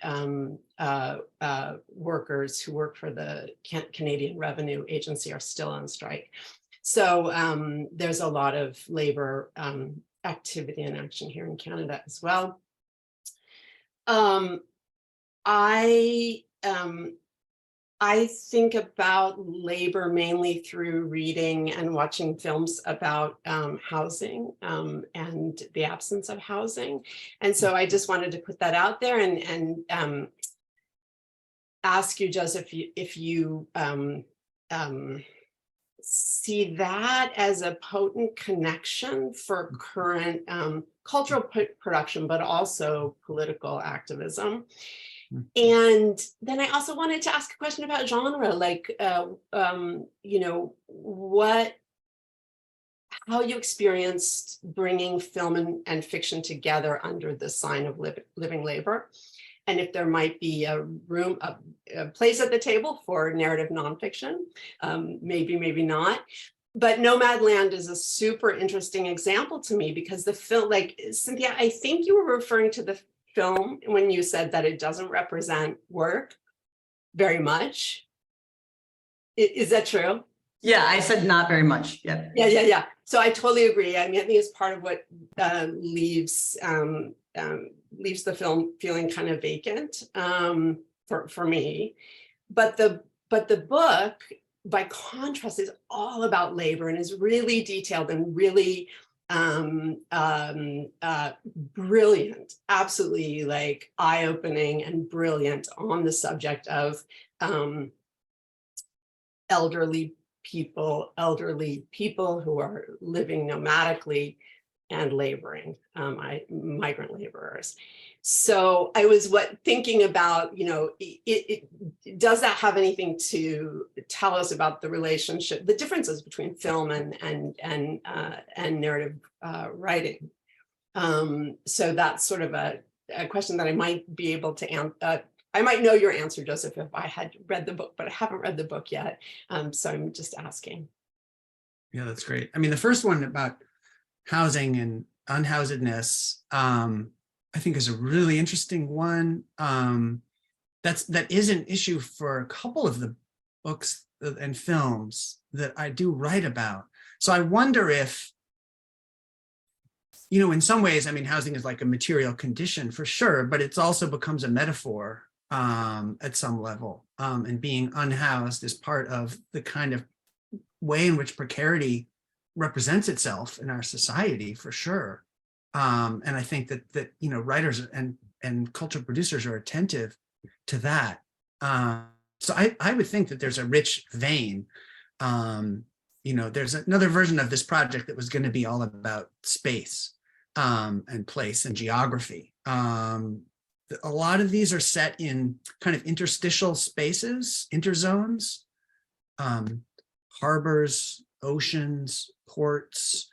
workers who work for the Canadian Revenue Agency are still on strike. So there's a lot of labor activity and action here in Canada as well. I think about labor mainly through reading and watching films about housing and the absence of housing. And so I just wanted to put that out there and ask you, Joseph, if you see that as a potent connection for current cultural production, but also political activism. And then I also wanted to ask a question about genre, like, you know, how you experienced bringing film and fiction together under the sign of living labor, and if there might be a place at the table for narrative nonfiction, maybe not. But Nomadland is a super interesting example to me because the film, like Cynthia, I think you were referring to the film when you said that it doesn't represent work very much. Is that true? Yeah, I said not very much. Yeah. Yeah. So I totally agree. I mean, I think it's part of what leaves the film feeling kind of vacant for me. But the book, by contrast, is all about labor and is really detailed and really brilliant, absolutely like eye-opening and brilliant on the subject of elderly people who are living nomadically and laboring, migrant laborers. So I was thinking about, you know, does that have anything to tell us about the relationship, the differences between film and narrative writing? So that's sort of a question that I might be able to answer. I might know your answer, Joseph, if I had read the book, but I haven't read the book yet. So I'm just asking. Yeah, that's great. I mean, the first one about housing and unhousedness, I think is a really interesting one. That is an issue for a couple of the books and films that I do write about. So I wonder if, you know, in some ways, I mean, housing is like a material condition for sure, but it also becomes a metaphor at some level. And being unhoused is part of the kind of way in which precarity represents itself in our society, for sure. And I think that you know, writers and cultural producers are attentive to that. So I would think that there's a rich vein. You know, there's another version of this project that was going to be all about space and place and geography. A lot of these are set in kind of interstitial spaces, interzones, harbors, oceans, ports,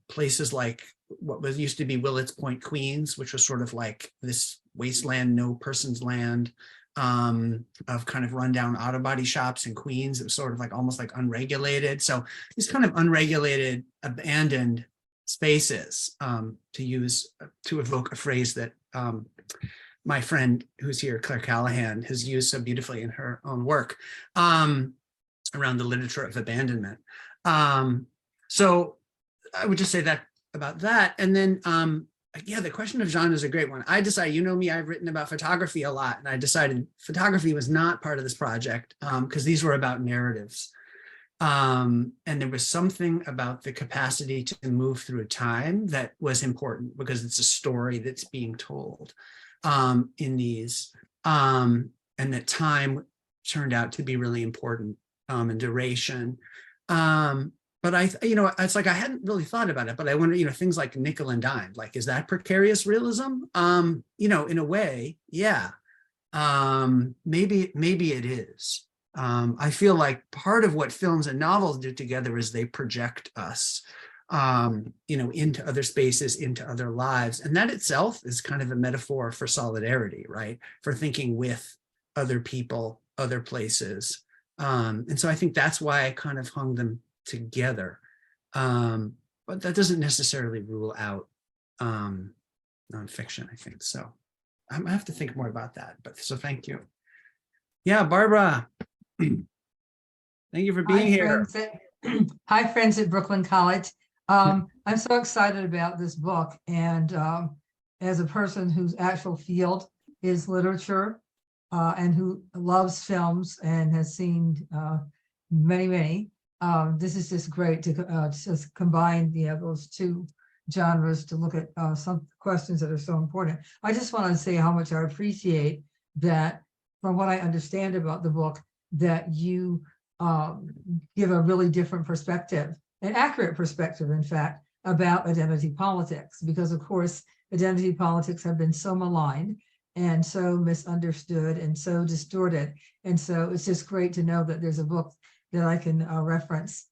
places like what was used to be Willets Point, Queens, which was sort of like this wasteland, no person's land of kind of rundown auto body shops in Queens. It was sort of like almost like unregulated. So these kind of unregulated, abandoned spaces, to evoke a phrase that my friend who's here, Claire Callahan, has used so beautifully in her own work around the literature of abandonment. So I would just say that about that. And then, yeah, the question of genre is a great one. I decided, you know me, I've written about photography a lot, and I decided photography was not part of this project because these were about narratives. And there was something about the capacity to move through time that was important because it's a story that's being told in these, and that time turned out to be really important, and duration. But you know, it's like I hadn't really thought about it, but I wonder, you know, things like nickel and dime, like, is that precarious realism? You know, in a way, yeah. Maybe it is. I feel like part of what films and novels do together is they project us, you know, into other spaces, into other lives. And that itself is kind of a metaphor for solidarity, right? For thinking with other people, other places. And so I think that's why I kind of hung them together. But that doesn't necessarily rule out nonfiction, I think. So I have to think more about that. But so thank you. Yeah, Barbara. Thank you for being here. Hi, friends at Brooklyn College. I'm so excited about this book. And as a person whose actual field is literature and who loves films and has seen many, this is just great to just combine those two genres to look at some questions that are so important. I just want to say how much I appreciate that, from what I understand about the book, that you give a really different perspective, an accurate perspective, in fact, about identity politics, because of course, identity politics have been so maligned and so misunderstood and so distorted. And so it's just great to know that there's a book that I can reference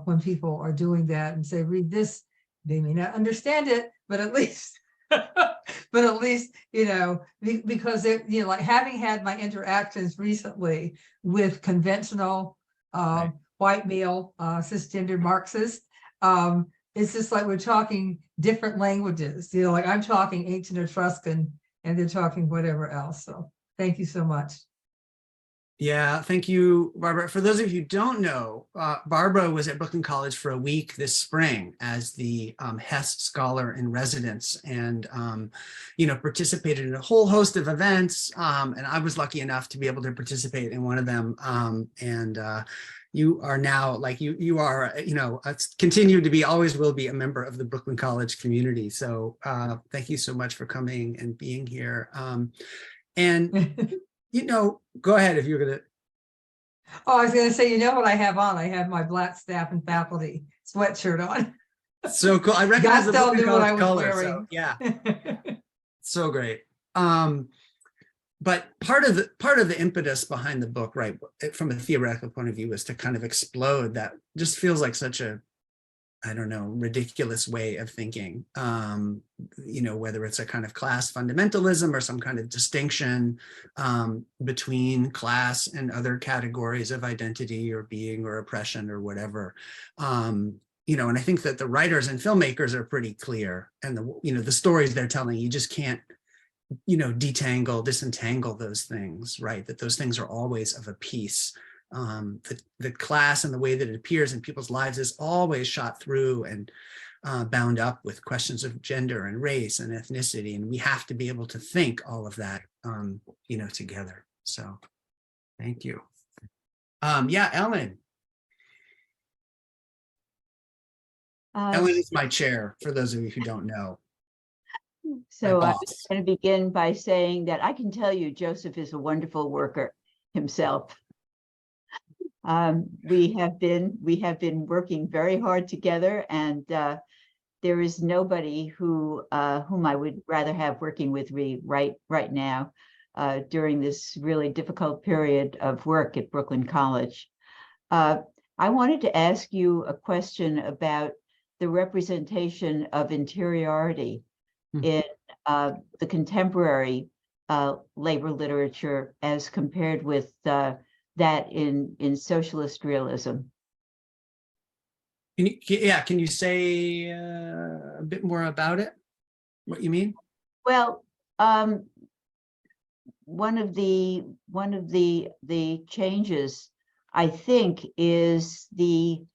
when people are doing that and say, read this. They may not understand it, but at least, you know, because it, you know, like having had my interactions recently with conventional Right. white male cisgender Marxists, it's just like we're talking different languages. You know, like I'm talking ancient Etruscan and they're talking whatever else. So thank you so much. Yeah, thank you, Barbara. For those of you who don't know, Barbara was at Brooklyn College for a week this spring as the Hess Scholar in Residence, and you know, participated in a whole host of events. And I was lucky enough to be able to participate in one of them. You are now, like you are, you know, continue to be, always will be a member of the Brooklyn College community. So thank you so much for coming and being here. And you know, go ahead if you're gonna. Oh, I was gonna say, you know what I have on? I have my black staff and faculty sweatshirt on. So cool. I recognize the Don't Brooklyn know what I College was color. So wearing. yeah, so great. But part of the impetus behind the book, right, from a theoretical point of view, is to kind of explode that. Just feels like such a, I don't know, ridiculous way of thinking, you know, whether it's a kind of class fundamentalism or some kind of distinction between class and other categories of identity or being or oppression or whatever. You know, and I think that the writers and filmmakers are pretty clear, and you know, the stories they're telling, you just can't, you know, disentangle those things, right? That those things are always of a piece. The class and the way that it appears in people's lives is always shot through and bound up with questions of gender and race and ethnicity, and we have to be able to think all of that, you know, together. So, thank you. Yeah, Ellen. Ellen is my chair, for those of you who don't know. So I'm going to begin by saying that I can tell you Joseph is a wonderful worker himself. We have been working very hard together, and there is nobody whom I would rather have working with me right now during this really difficult period of work at Brooklyn College. I wanted to ask you a question about the representation of interiority in the contemporary labor literature as compared with that in socialist realism. Can you say a bit more about it? What you mean? Well, one of the changes, I think, is the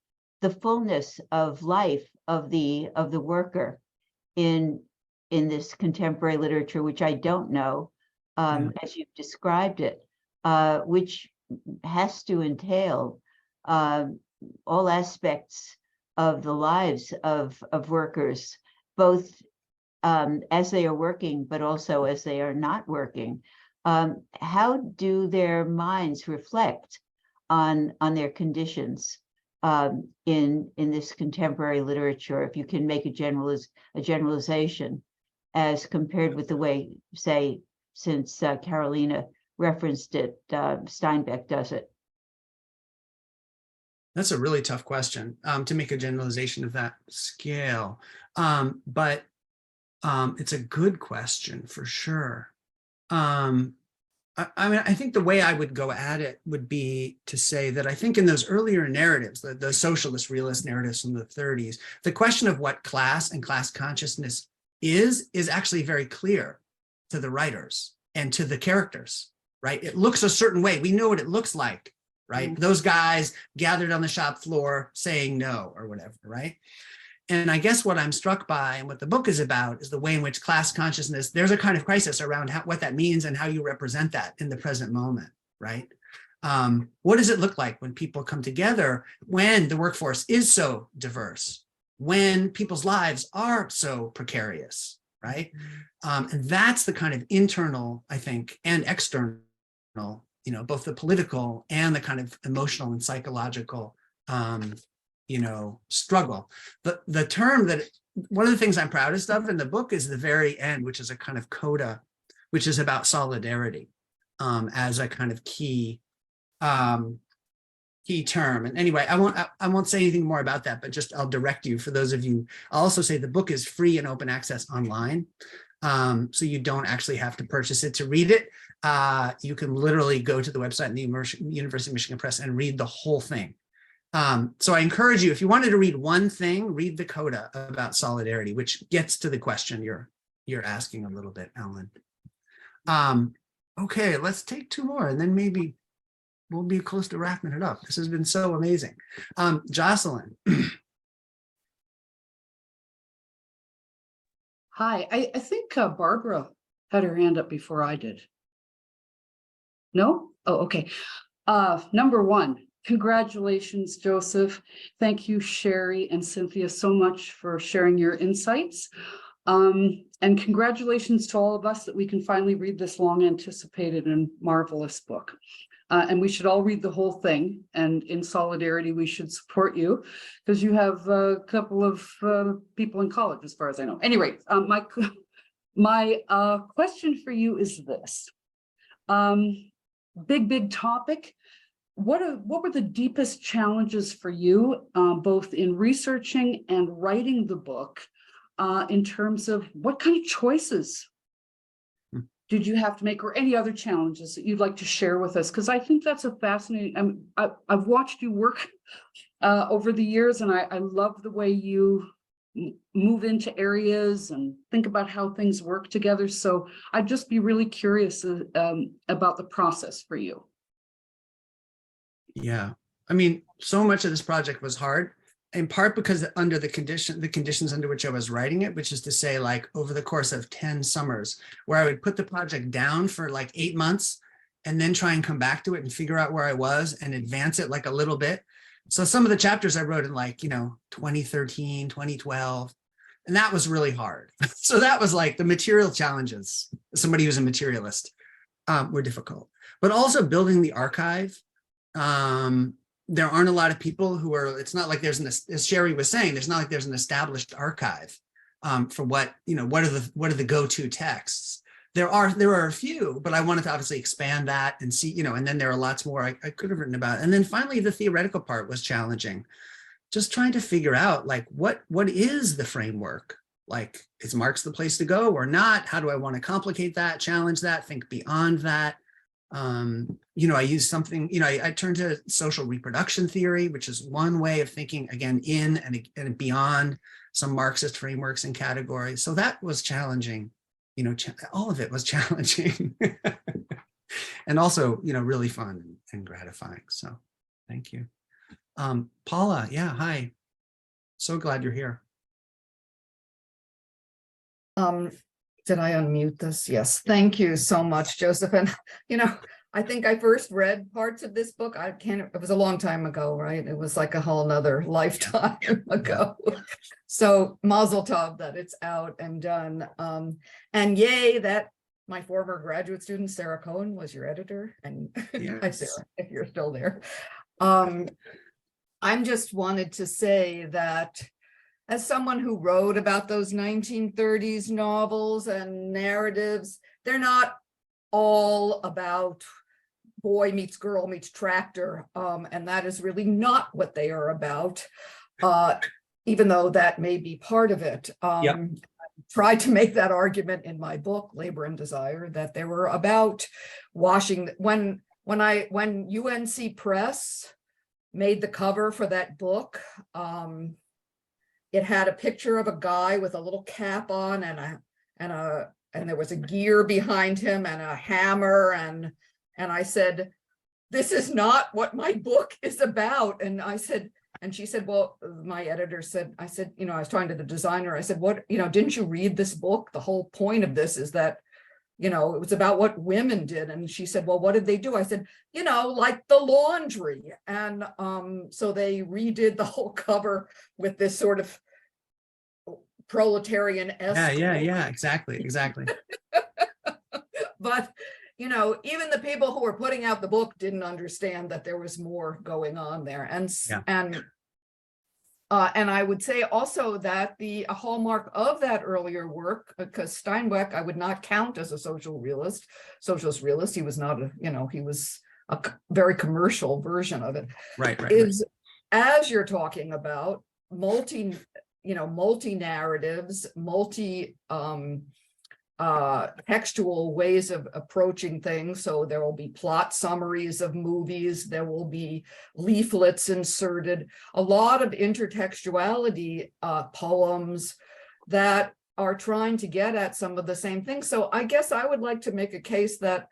fullness of life of the worker in this contemporary literature, which I don't know, as you've described it, which has to entail all aspects of the lives of workers, both as they are working, but also as they are not working. How do their minds reflect on their conditions in this contemporary literature? If you can make a generalization as compared with the way, say, since Carolina referenced it, Steinbeck does it. That's a really tough question to make a generalization of that scale, but it's a good question for sure. I mean, I think the way I would go at it would be to say that I think in those earlier narratives, the socialist realist narratives from the 30s, the question of what class and class consciousness is actually very clear to the writers and to the characters, right? It looks a certain way. We know what it looks like, right? Mm-hmm. Those guys gathered on the shop floor saying no or whatever, right? And I guess what I'm struck by and what the book is about is the way in which class consciousness, there's a kind of crisis around what that means and how you represent that in the present moment, right? What does it look like when people come together, when the workforce is so diverse, when people's lives are so precarious, right? And that's the kind of internal, I think, and external both the political and the kind of emotional and psychological, struggle. The term that, one of the things I'm proudest of in the book is the very end, which is a kind of coda, which is about solidarity as a kind of key term. And anyway, I won't say anything more about that, but just I'll direct you for those of you. I'll also say the book is free and open access online. So you don't actually have to purchase it to read it. You can literally go to the website in the University of Michigan Press and read the whole thing. So I encourage you, if you wanted to read one thing, read the coda about solidarity, which gets to the question you're asking a little bit, Ellen. Okay, let's take two more and then maybe we'll be close to wrapping it up. This has been so amazing. Jocelyn. Hi, I think Barbara had her hand up before I did. No? Oh, okay. Number one, congratulations, Joseph. Thank you, Sherry and Cynthia, so much for sharing your insights. And congratulations to all of us that we can finally read this long anticipated and marvelous book. And we should all read the whole thing. And in solidarity, we should support you because you have a couple of people in college, as far as I know. Anyway, my question for you is this. Big topic. What were the deepest challenges for you, both in researching and writing the book, in terms of what kind of choices did you have to make, or any other challenges that you'd like to share with us? Because I think that's a fascinating, I've watched you work over the years, and I love the way you move into areas and think about how things work together. So I'd just be really curious about the process for you. Yeah, I mean, so much of this project was hard, in part because under the conditions under which I was writing it, which is to say, like over the course of 10 summers, where I would put the project down for like 8 months and then try and come back to it and figure out where I was and advance it like a little bit. So some of the chapters I wrote in 2013, 2012, and that was really hard. So that was like the material challenges, somebody who's a materialist, were difficult, but also building the archive. There aren't a lot of people who are, it's not like there's as Sherry was saying, there's not like there's an established archive for what are the go-to texts. There are a few, but I wanted to obviously expand that and see, and then there are lots more I could have written about. And then finally, the theoretical part was challenging. Just trying to figure out like, what is the framework? Like, is Marx the place to go or not? How do I want to complicate that, challenge that, think beyond that? I use something, I turned to social reproduction theory, which is one way of thinking, again, in and beyond some Marxist frameworks and categories. So that was challenging, all of it was challenging and also, really fun and gratifying. So thank you. Paula, yeah, hi. So glad you're here. Did I unmute this? Yes. Thank you so much, Joseph. And, I think I first read parts of this book. It was a long time ago, right? It was like a whole nother lifetime ago. So mazel tov that it's out and done. And yay, that my former graduate student, Sarah Cohen, was your editor. And Yes. Hi, Sarah, if you're still there. I'm just wanted to say that as someone who wrote about those 1930s novels and narratives, they're not all about boy meets girl meets tractor, and that is really not what they are about, even though that may be part of it. Yep. I tried to make that argument in my book, Labor and Desire, that they were about washing. When UNC Press made the cover for that book, it had a picture of a guy with a little cap on and there was a gear behind him and a hammer, and I said, this is not what my book is about. And she said, well, my editor said, I said, I was talking to the designer, I said, what, didn't you read this book? The whole point of this is that, it was about what women did. And she said, well, what did they do? I said, like the laundry. And so they redid the whole cover with this sort of proletarian-esque. Yeah, exactly. But you know, even the people who were putting out the book didn't understand that there was more going on there. And I would say also that a hallmark of that earlier work, because Steinbeck I would not count as a socialist realist. He was not he was a very commercial version of it. Right. Is as you're talking about multi narratives, textual ways of approaching things. So there will be plot summaries of movies, there will be leaflets inserted, a lot of intertextuality, poems that are trying to get at some of the same things. So I guess I would like to make a case that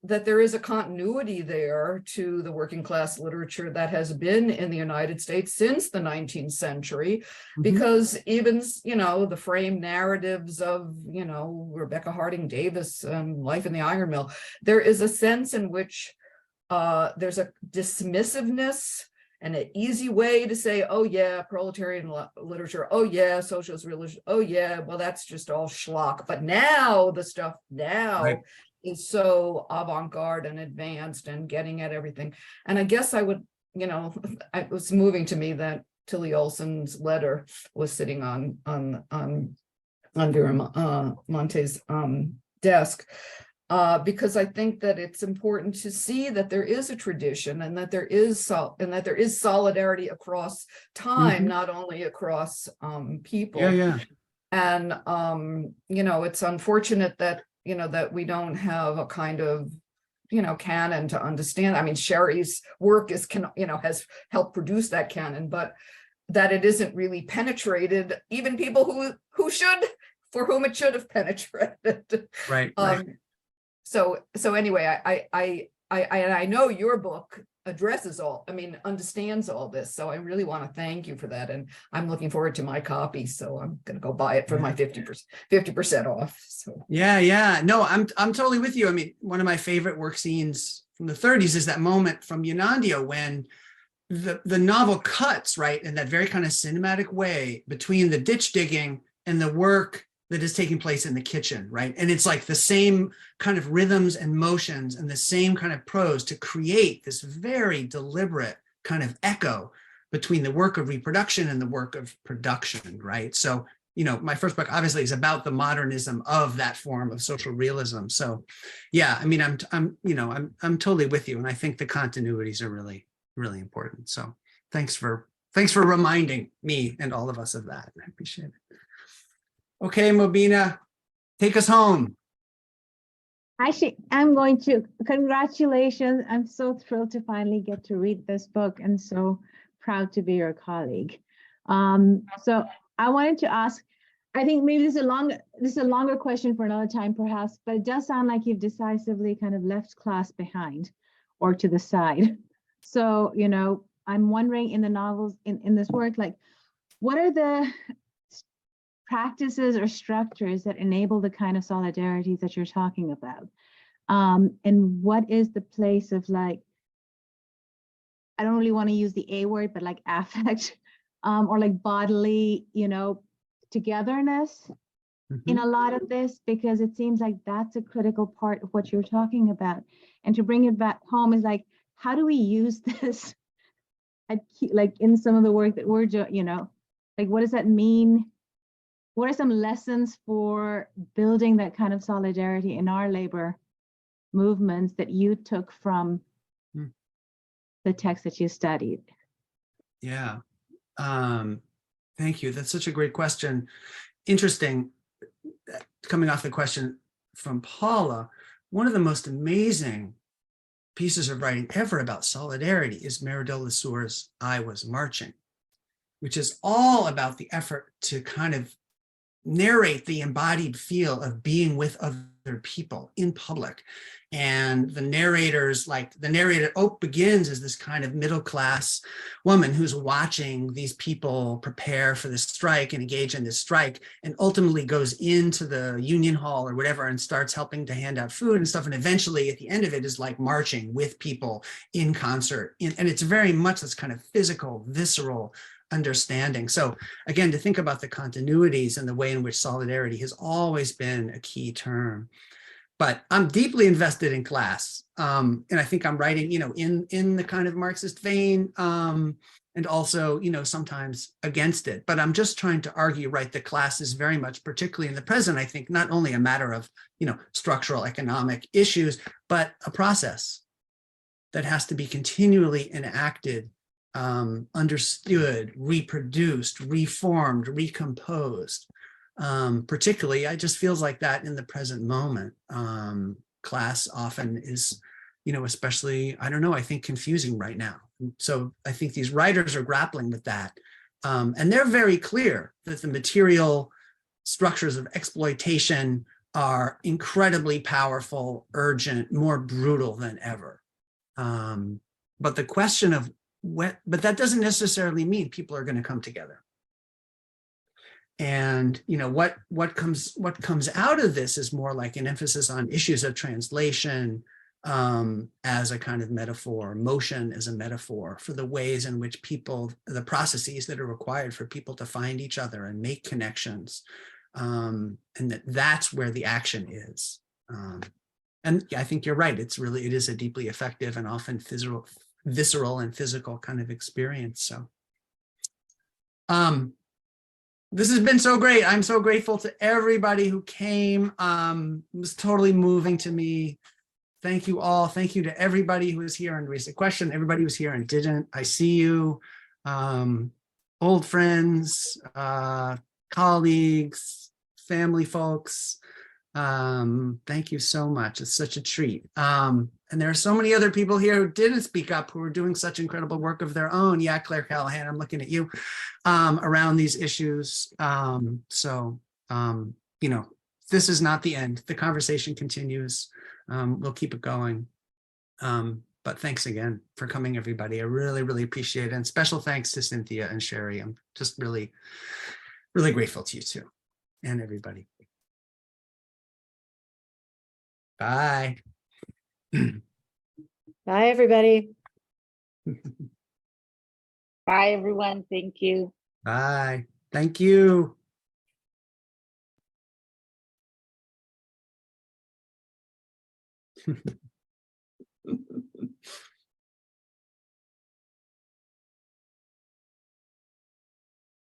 there is a continuity there to the working class literature that has been in the United States since the 19th century, because even, the frame narratives of, Rebecca Harding Davis and Life in the Iron Mill, there is a sense in which there's a dismissiveness and an easy way to say, oh yeah, proletarian literature, oh yeah, socialist religion, oh yeah, well, that's just all schlock. But now the stuff is so avant-garde and advanced and getting at everything. And I guess I would, it was moving to me that Tilly Olson's letter was sitting on Víramontes' desk, because I think that it's important to see that there is a tradition and that there is solidarity across time, not only across people. And it's unfortunate that that we don't have a kind of, canon to understand. I mean, Sherry's work has helped produce that canon, but that it isn't really penetrated, even people for whom it should have penetrated. Right. So anyway, I know your book understands all this. So I really want to thank you for that. And I'm looking forward to my copy. So I'm going to go buy it for my 50% off. So Yeah. No, I'm totally with you. I mean, one of my favorite work scenes from the 30s is that moment from Yunandio when the novel cuts, right, in that very kind of cinematic way between the ditch digging and the work that is taking place in the kitchen, right? And it's like the same kind of rhythms and motions and the same kind of prose to create this very deliberate kind of echo between the work of reproduction and the work of production, right? So, my first book obviously is about the modernism of that form of social realism. So, yeah, I mean, I'm totally with you, and I think the continuities are really, really important. So, thanks for reminding me and all of us of that. I appreciate it. Okay, Mobina, take us home. Actually, I'm going to, congratulations. I'm so thrilled to finally get to read this book and so proud to be your colleague. So I wanted to ask, I think maybe this is a longer question for another time perhaps, but it does sound like you've decisively kind of left class behind or to the side. So, I'm wondering in the novels, in this work, like, what are the practices or structures that enable the kind of solidarities that you're talking about? And what is the place of, like, I don't really want to use the A word, but like affect, or like bodily, togetherness in a lot of this, because it seems like that's a critical part of what you're talking about. And to bring it back home is like, how do we use this like in some of the work that we're doing, like, what does that mean? What are some lessons for building that kind of solidarity in our labor movements that you took from the text that you studied? Yeah, thank you. That's such a great question. Interesting, coming off the question from Paula, one of the most amazing pieces of writing ever about solidarity is Meridor Lesueur's I Was Marching, which is all about the effort to kind of narrate the embodied feel of being with other people in public. And the narrator begins as this kind of middle-class woman who's watching these people prepare for this strike and engage in this strike, and ultimately goes into the union hall or whatever and starts helping to hand out food and stuff. And eventually at the end of it is like marching with people in concert. And it's very much this kind of physical, visceral understanding. So again, to think about the continuities and the way in which solidarity has always been a key term. but I'm deeply invested in class. And I think I'm writing, in the kind of Marxist vein, and also, sometimes against it. But I'm just trying to argue, right, that class is very much, particularly in the present, I think, not only a matter of, structural economic issues, but a process that has to be continually enacted, understood, reproduced, reformed, recomposed. Particularly, it just feels like that in the present moment. Class often is, especially, I don't know, I think confusing right now. So I think these writers are grappling with that. And they're very clear that the material structures of exploitation are incredibly powerful, urgent, more brutal than ever. But the question of but that doesn't necessarily mean people are going to come together. And what comes out of this is more like an emphasis on issues of translation as a kind of metaphor, motion as a metaphor for the ways in which the processes that are required for people to find each other and make connections, and that's where the action is. And I think you're right. It is a deeply effective and often visceral and physical kind of experience. So this has been so great. I'm so grateful to everybody who came. It was totally moving to me. Thank you all. Thank you to everybody who was here and raised a question. Everybody who was here and didn't. I see you. Old friends, colleagues, family folks. Thank you so much. It's such a treat. And there are so many other people here who didn't speak up, who are doing such incredible work of their own. Yeah, Claire Callahan, I'm looking at you, around these issues. This is not the end. The conversation continues. We'll keep it going. But thanks again for coming, everybody. I really, really appreciate it. And special thanks to Cynthia and Sherry. I'm just really, really grateful to you too, and everybody. Bye. Bye, everybody. Bye, everyone. Thank you. Bye. Thank you.